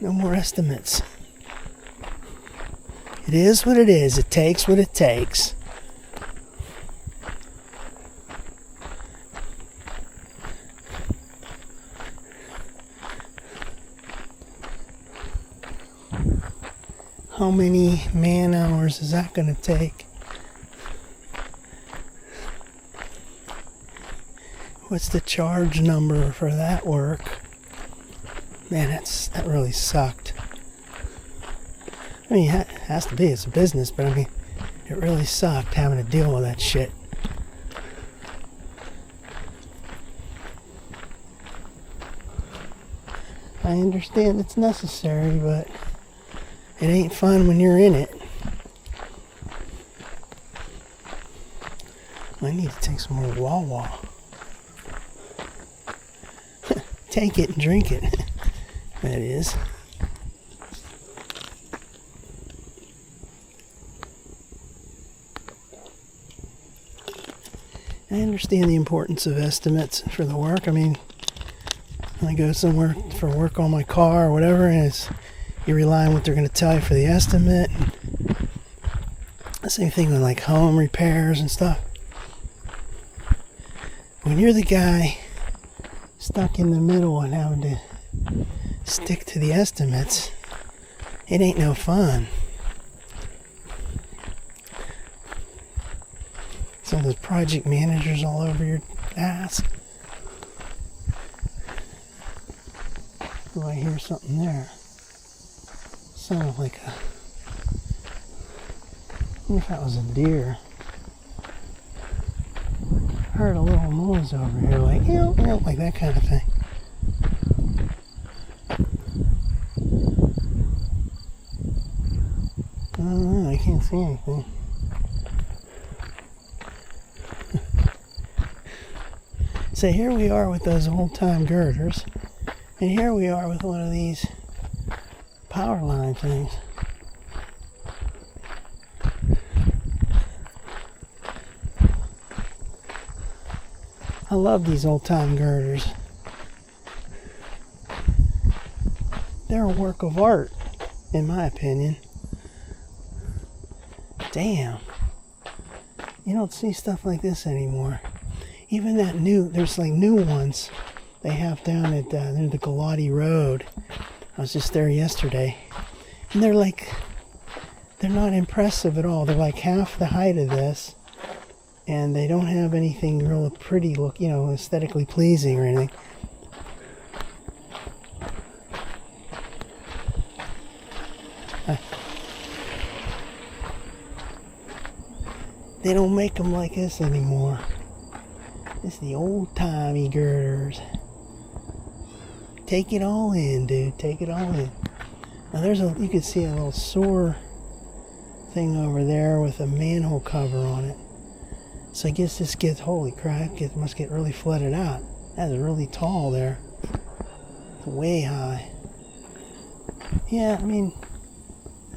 No more estimates. It is what it is. It takes what it takes. How many man hours is that going to take? What's the charge number for that work? Man, that really sucked. I mean, it has to be. It's a business, but I mean, it really sucked having to deal with that shit. I understand it's necessary, but it ain't fun when you're in it. I need to take some more Wawa. Take it and drink it. That is. I understand the importance of estimates for the work. I mean, when I go somewhere for work on my car or whatever, and you rely on what they're going to tell you for the estimate. Same thing with like home repairs and stuff. When you're the guy stuck in the middle and having to stick to the estimates, it ain't no fun. So there's project managers all over your ass. Oh, I hear something there. Sounded like a... I wonder if that was a deer. Heard a little noise over here, like, like that kind of thing. I don't know, I can't see anything. So here we are with those old-time girders, and here we are with one of these power line things. I love these old-time girders. They're a work of art, in my opinion. Damn. You don't see stuff like this anymore. Even that there's like new ones they have down at near the Galati Road. I was just there yesterday. And they're not impressive at all. They're like half the height of this. And they don't have anything real pretty look, aesthetically pleasing or anything. They don't make them like this anymore. It's the old-timey girders. Take it all in, dude. Take it all in. Now you can see a little sewer thing over there with a manhole cover on it. So I guess this gets, holy crap, it must get really flooded out. That is really tall there. It's way high. Yeah, I mean,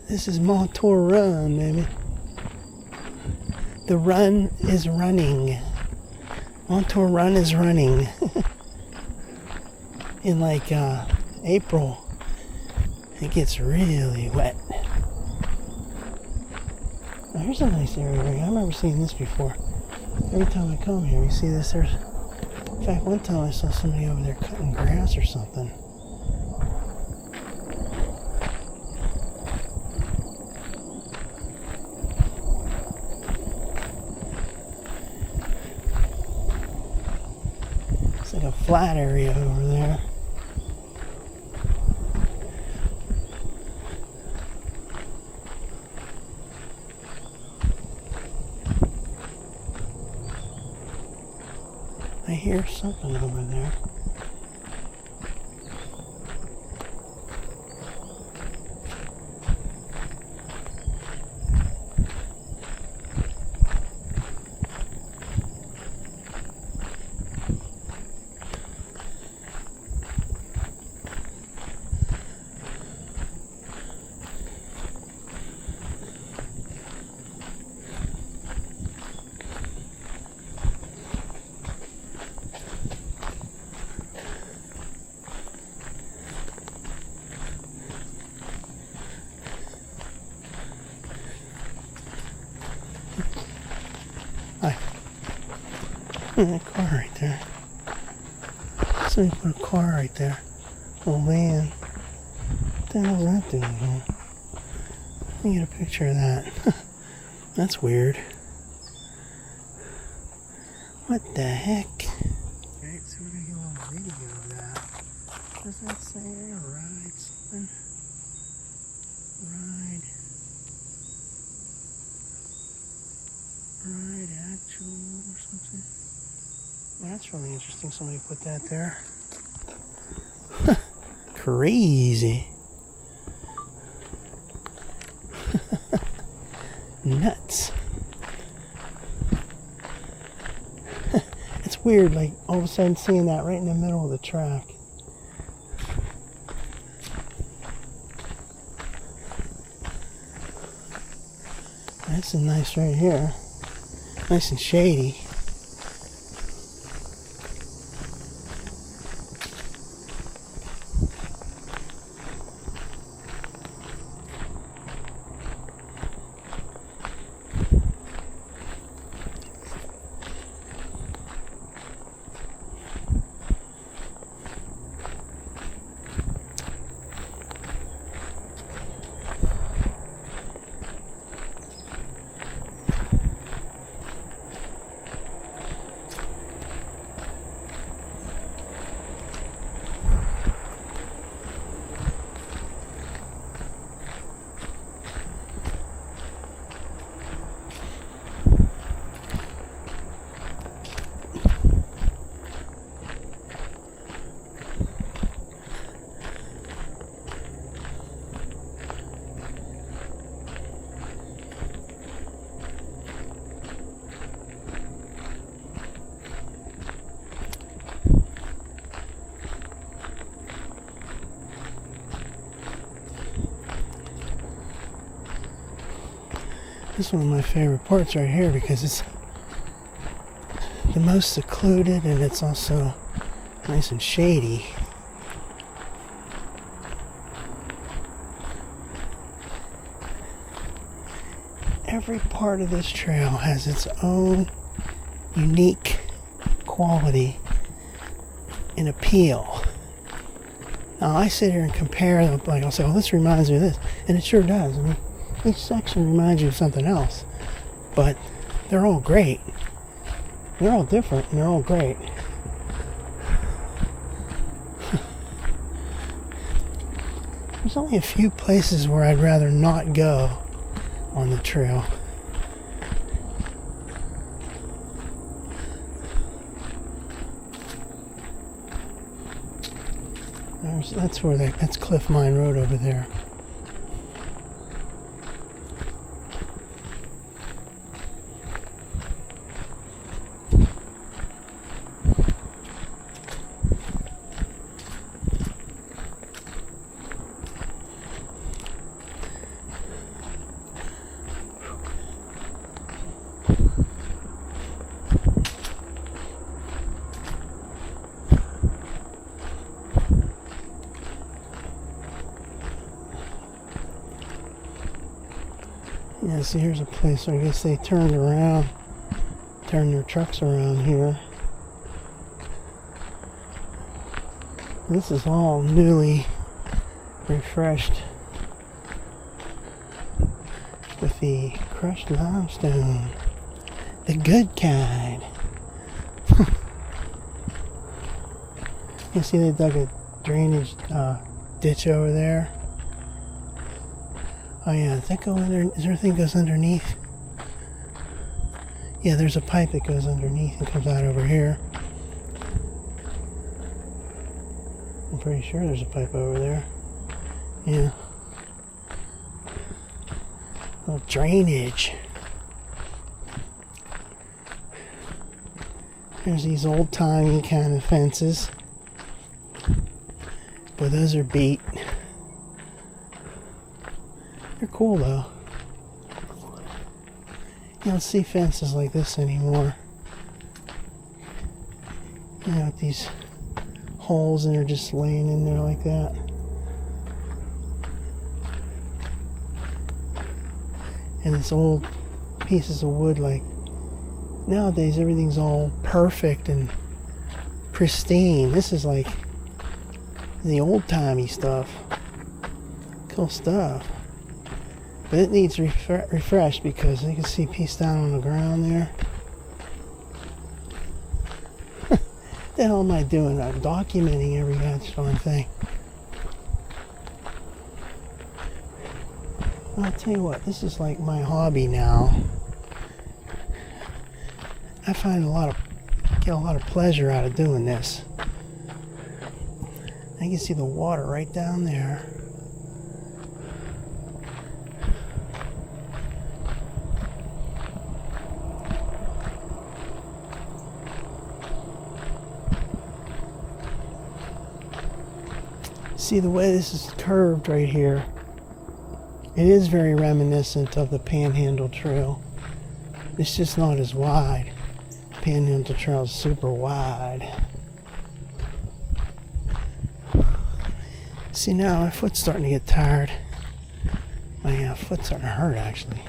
this is Montour Run, baby. The run is running. Montour Run is running. In like April, it gets really wet. Now here's a nice area right here. I remember seeing this before. Every time I come here, you see this. In fact, one time I saw somebody over there cutting grass or something. It's like a flat area over there. I hear something over there. That car right there. Somebody put a car right there. Oh man. What the hell is that doing here? Let me get a picture of that. That's weird. What the heck? Okay, so we're gonna get a little video of that. What does that say there? Ride something? Ride actual or something? Well, that's really interesting. Somebody put that there. Crazy. Nuts. It's weird, like all of a sudden seeing that right in the middle of the track. That's a nice right here. Nice and shady. This is one of my favorite parts right here because it's the most secluded and it's also nice and shady. Every part of this trail has its own unique quality and appeal. Now I sit here and compare them, like I'll say, well, this reminds me of this, and it sure does. I mean, each section reminds you of something else, but they're all great. They're all different, and they're all great. There's only a few places where I'd rather not go on the trail. That's Cliff Mine Road over there. Yeah, see, here's a place where I guess they turned their trucks around here. This is all newly refreshed with the crushed limestone, the good kind. You see they dug a drainage ditch over there. Oh yeah, does that go under? Is there anything that goes underneath? Yeah, there's a pipe that goes underneath and comes out over here. I'm pretty sure there's a pipe over there. Yeah. Little drainage. There's these old-timey kind of fences. But those are beat. They're cool though. You don't see fences like this anymore. You know, with these holes and they're just laying in there like that. And it's old pieces of wood, like nowadays everything's all perfect and pristine. This is like the old-timey stuff. Cool stuff. But it needs refreshed because you can see piece down on the ground there. What the hell am I doing? I'm documenting every darn thing. I'll tell you what, this is like my hobby now. I find get a lot of pleasure out of doing this. I can see the water right down there. See the way this is curved right here. It is very reminiscent of the Panhandle Trail. It's just not as wide. Panhandle Trail is super wide. See now my foot's starting to get tired. My foot's starting to hurt actually.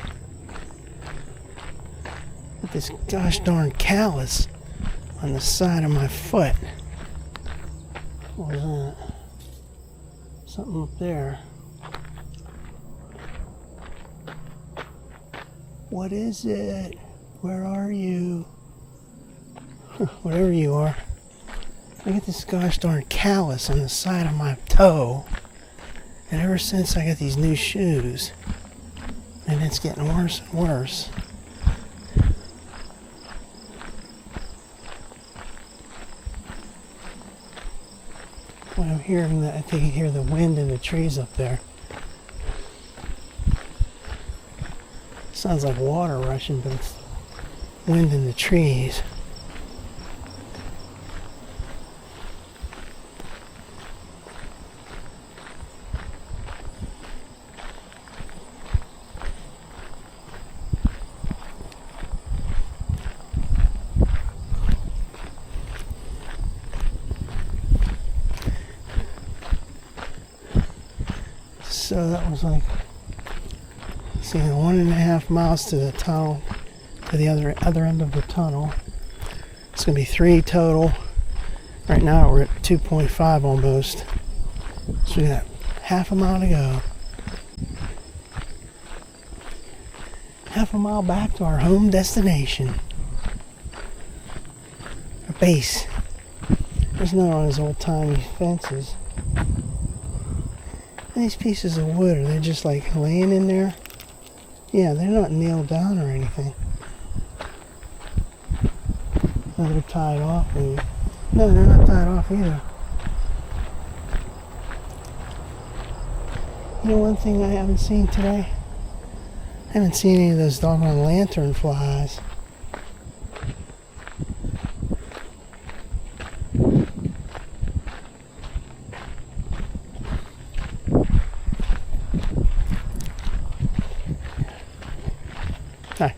With this gosh darn callus on the side of my foot. What was that? Something up there. What is it? Where are you? Whatever you are. I get this gosh darn callus on the side of my toe. And ever since I got these new shoes, and it's getting worse and worse. When I'm hearing that, I think you hear the wind in the trees up there. Sounds like water rushing, but it's wind in the trees. So that was like, see, 1.5 miles to the tunnel, to the other end of the tunnel. It's gonna be 3 total. Right now we're at 2.5 almost. So we got half a mile to go. Half a mile back to our home destination. Our base. There's none on those old-timey fences. And these pieces of wood, are they just like laying in there? Yeah, they're not nailed down or anything. No, they're tied off maybe. No, they're not tied off either. You know one thing I haven't seen today? I haven't seen any of those doggone lantern flies. Hi.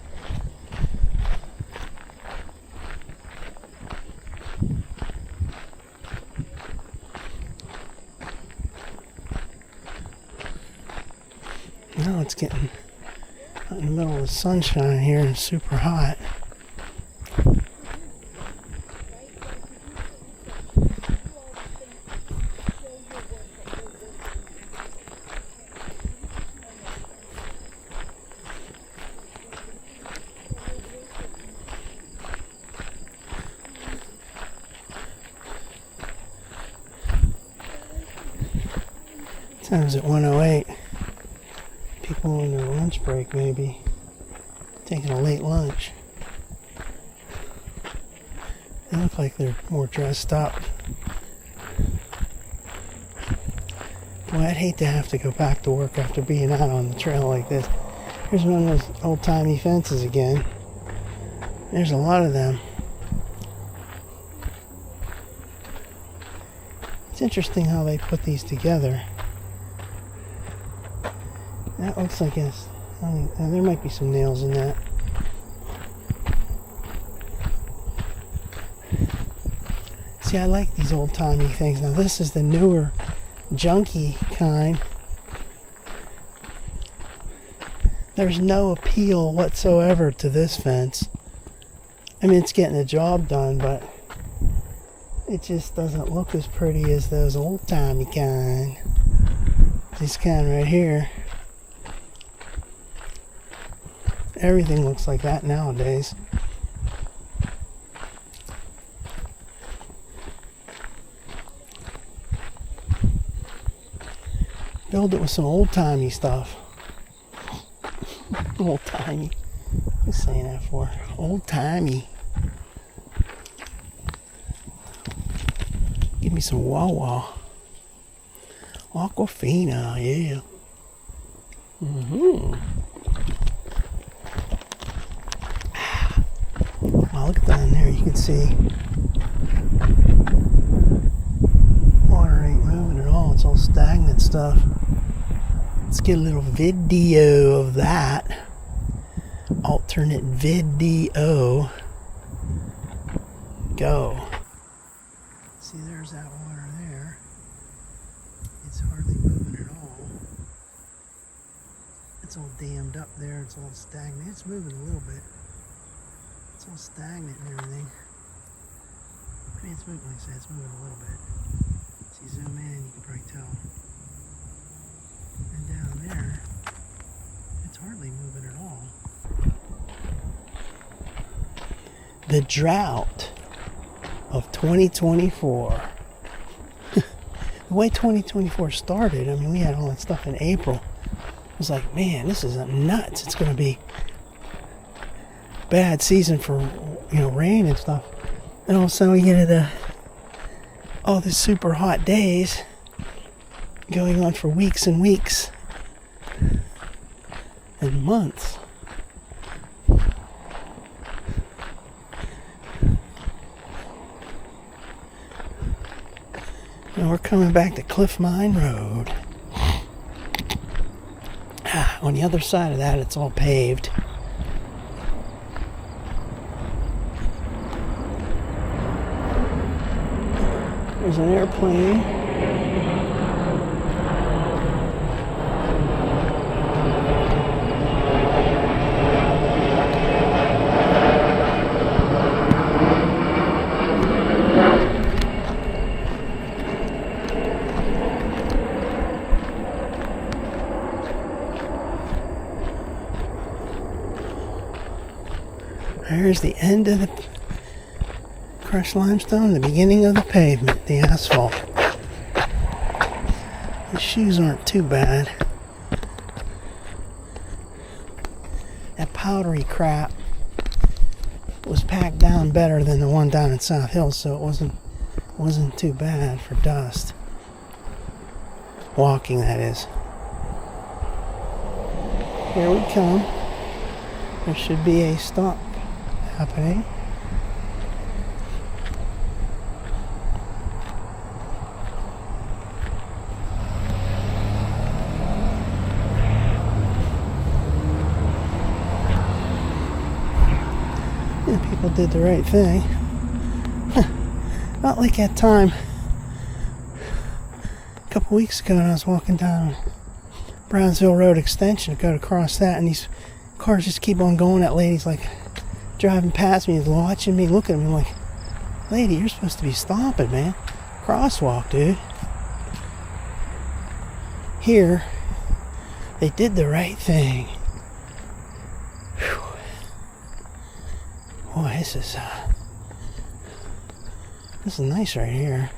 Now it's getting out in the middle of the sunshine here and super hot. Time's at 1:08. People on their lunch break maybe. Taking a late lunch. They look like they're more dressed up. Boy, I'd hate to have to go back to work after being out on the trail like this. Here's one of those old-timey fences again. There's a lot of them. It's interesting how they put these together. That looks like it's, there might be some nails in that. See, I like these old-timey things. Now this is the newer, junky kind. There's no appeal whatsoever to this fence. I mean, it's getting the job done, but it just doesn't look as pretty as those old-timey kind. This kind right here. Everything looks like that nowadays. Build it with some old-timey stuff. Old-timey. What's saying that for? Old-timey. Give me some Wawa. Aquafina, yeah. Mm-hmm. Wow, look down there, you can see water ain't moving at all. It's all stagnant stuff. Let's get a little video of that. Alternate video. Go. See, there's that water there. It's hardly moving at all. It's all dammed up there. It's all stagnant. It's moving a little bit. It's all stagnant and everything. I mean, it's moving, like I said, it's moving a little bit. So you zoom in, you can probably tell. And down there, it's hardly moving at all. The drought of 2024. The way 2024 started, I mean, we had all that stuff in April. It was like, man, this is nuts. It's going to be bad season for, rain and stuff. And all of a sudden we get into all these super hot days going on for weeks and weeks and months. And we're coming back to Cliff Mine Road. On the other side of that, it's all paved. There's an airplane. There's the end of the crushed limestone, the beginning of the pavement, the asphalt. The shoes aren't too bad. That powdery crap was packed down better than the one down in South Hills, so it wasn't too bad for dust. Walking, that is. Here we come. There should be a stop happening. Yeah, people did the right thing. Not like that time a couple weeks ago when I was walking down Brownsville Road extension to go to cross that, and these cars just keep on going. That lady's like driving past me, watching me, looking at me. I'm like, lady, you're supposed to be stopping, man. Crosswalk, dude. Here, they did the right thing. Whew. Boy, this is nice right here.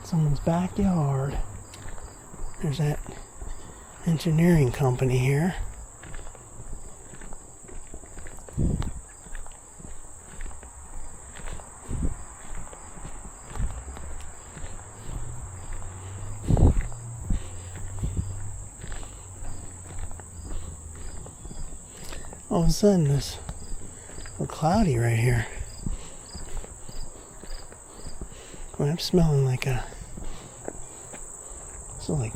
Someone's backyard. There's that engineering company here. All of a sudden, it's a little cloudy right here. Well, I'm smelling like it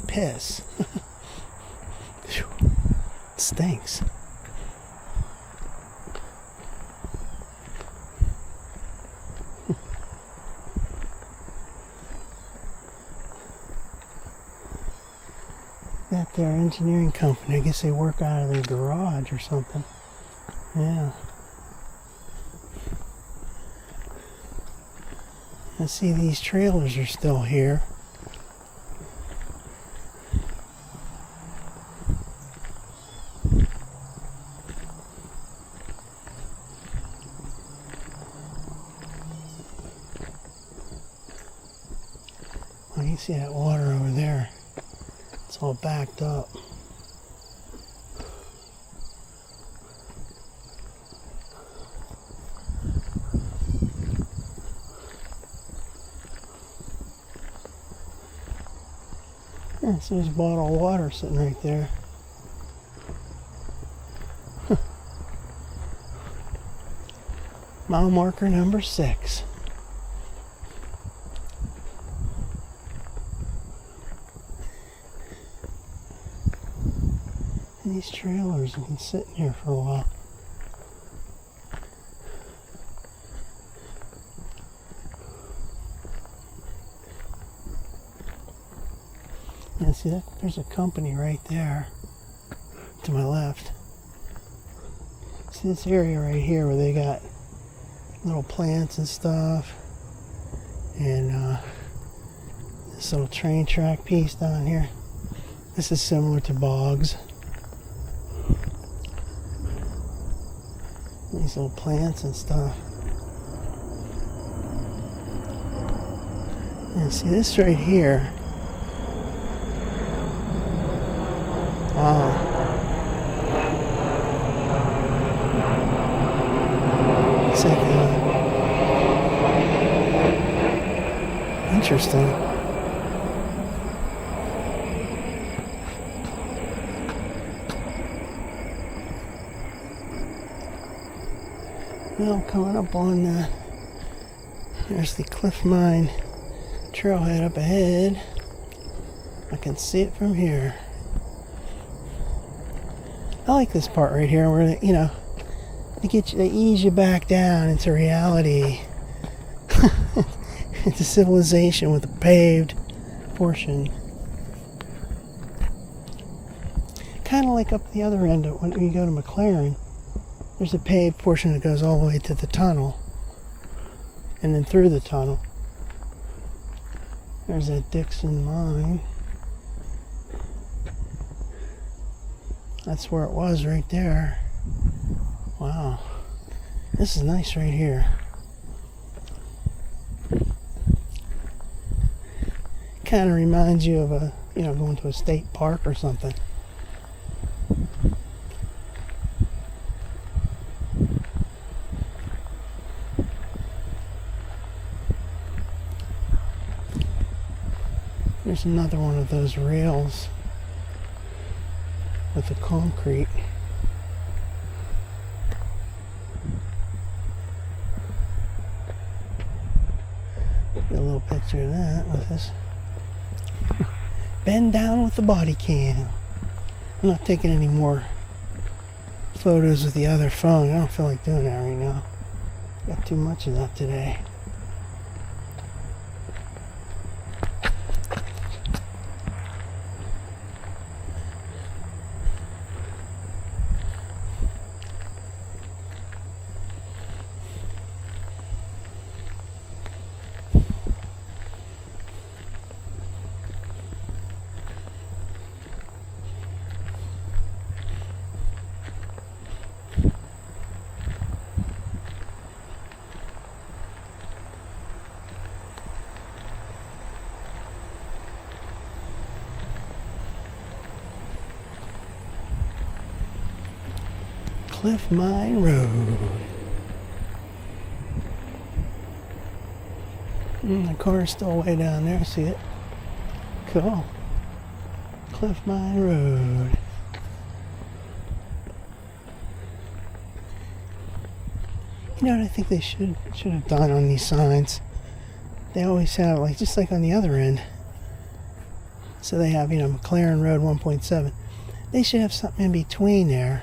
piss. It stinks. That their engineering company, I guess they work out of their garage or something. Yeah. I see these trailers are still here. Well, you see that water over there. It's all backed up. Yeah, so there's a bottle of water sitting right there. Mile marker number 6. And these trailers have been sitting here for a while. Yeah, see that? There's a company right there to my left. See this area right here where they got little plants and stuff, and this little train track piece down here. This is similar to Boggs. These little plants and stuff. And see this right here. It's like interesting. Well, coming up on there's the Cliff Mine trailhead up ahead. I can see it from here. I like this part right here where they ease you back down into reality. Into civilization with a paved portion. Kind of like up the other end of when you go to McLaren. There's a paved portion that goes all the way to the tunnel. And then through the tunnel. There's that Dixon mine. That's where it was right there. Wow. This is nice right here. Kind of reminds you of going to a state park or something. There's another one of those rails with the concrete. Get a little picture of that with this. Bend down with the body cam. I'm not taking any more photos with the other phone. I don't feel like doing that right now. Got too much of that today. Cliff Mine Road. The car's still way down there. See it? Cool. Cliff Mine Road. You know what I think they should have done on these signs? They always have, like, just like on the other end. So they have, McLaren Road 1.7. They should have something in between there.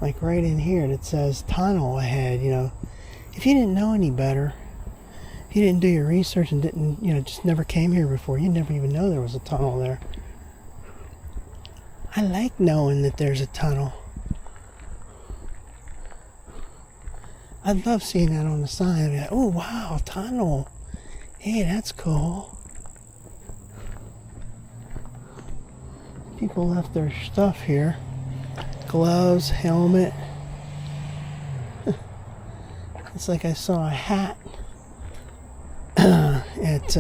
Like right in here that says tunnel ahead, If you didn't know any better, if you didn't do your research and didn't, just never came here before, you'd never even know there was a tunnel there. I like knowing that there's a tunnel. I'd love seeing that on the sign. I'd be like, oh wow, tunnel. Hey, that's cool. People left their stuff here. Gloves, helmet. It's like I saw a hat at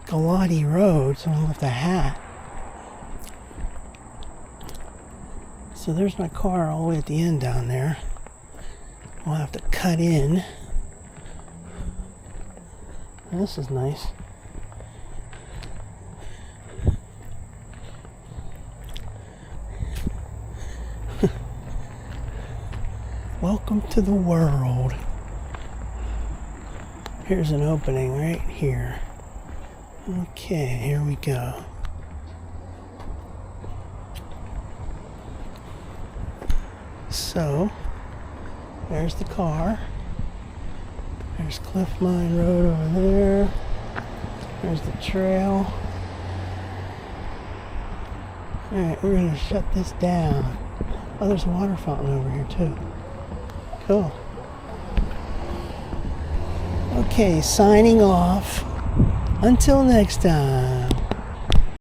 Galati Road. Someone left a hat. So there's my car all the way at the end down there. I'll have to cut in. This is nice. Welcome to the world. Here's an opening right here. Okay, here we go. So, there's the car. There's Cliff Mine Road over there. There's the trail. Alright, we're going to shut this down. Oh, there's a water fountain over here too. Cool. Okay, signing off. Until next time.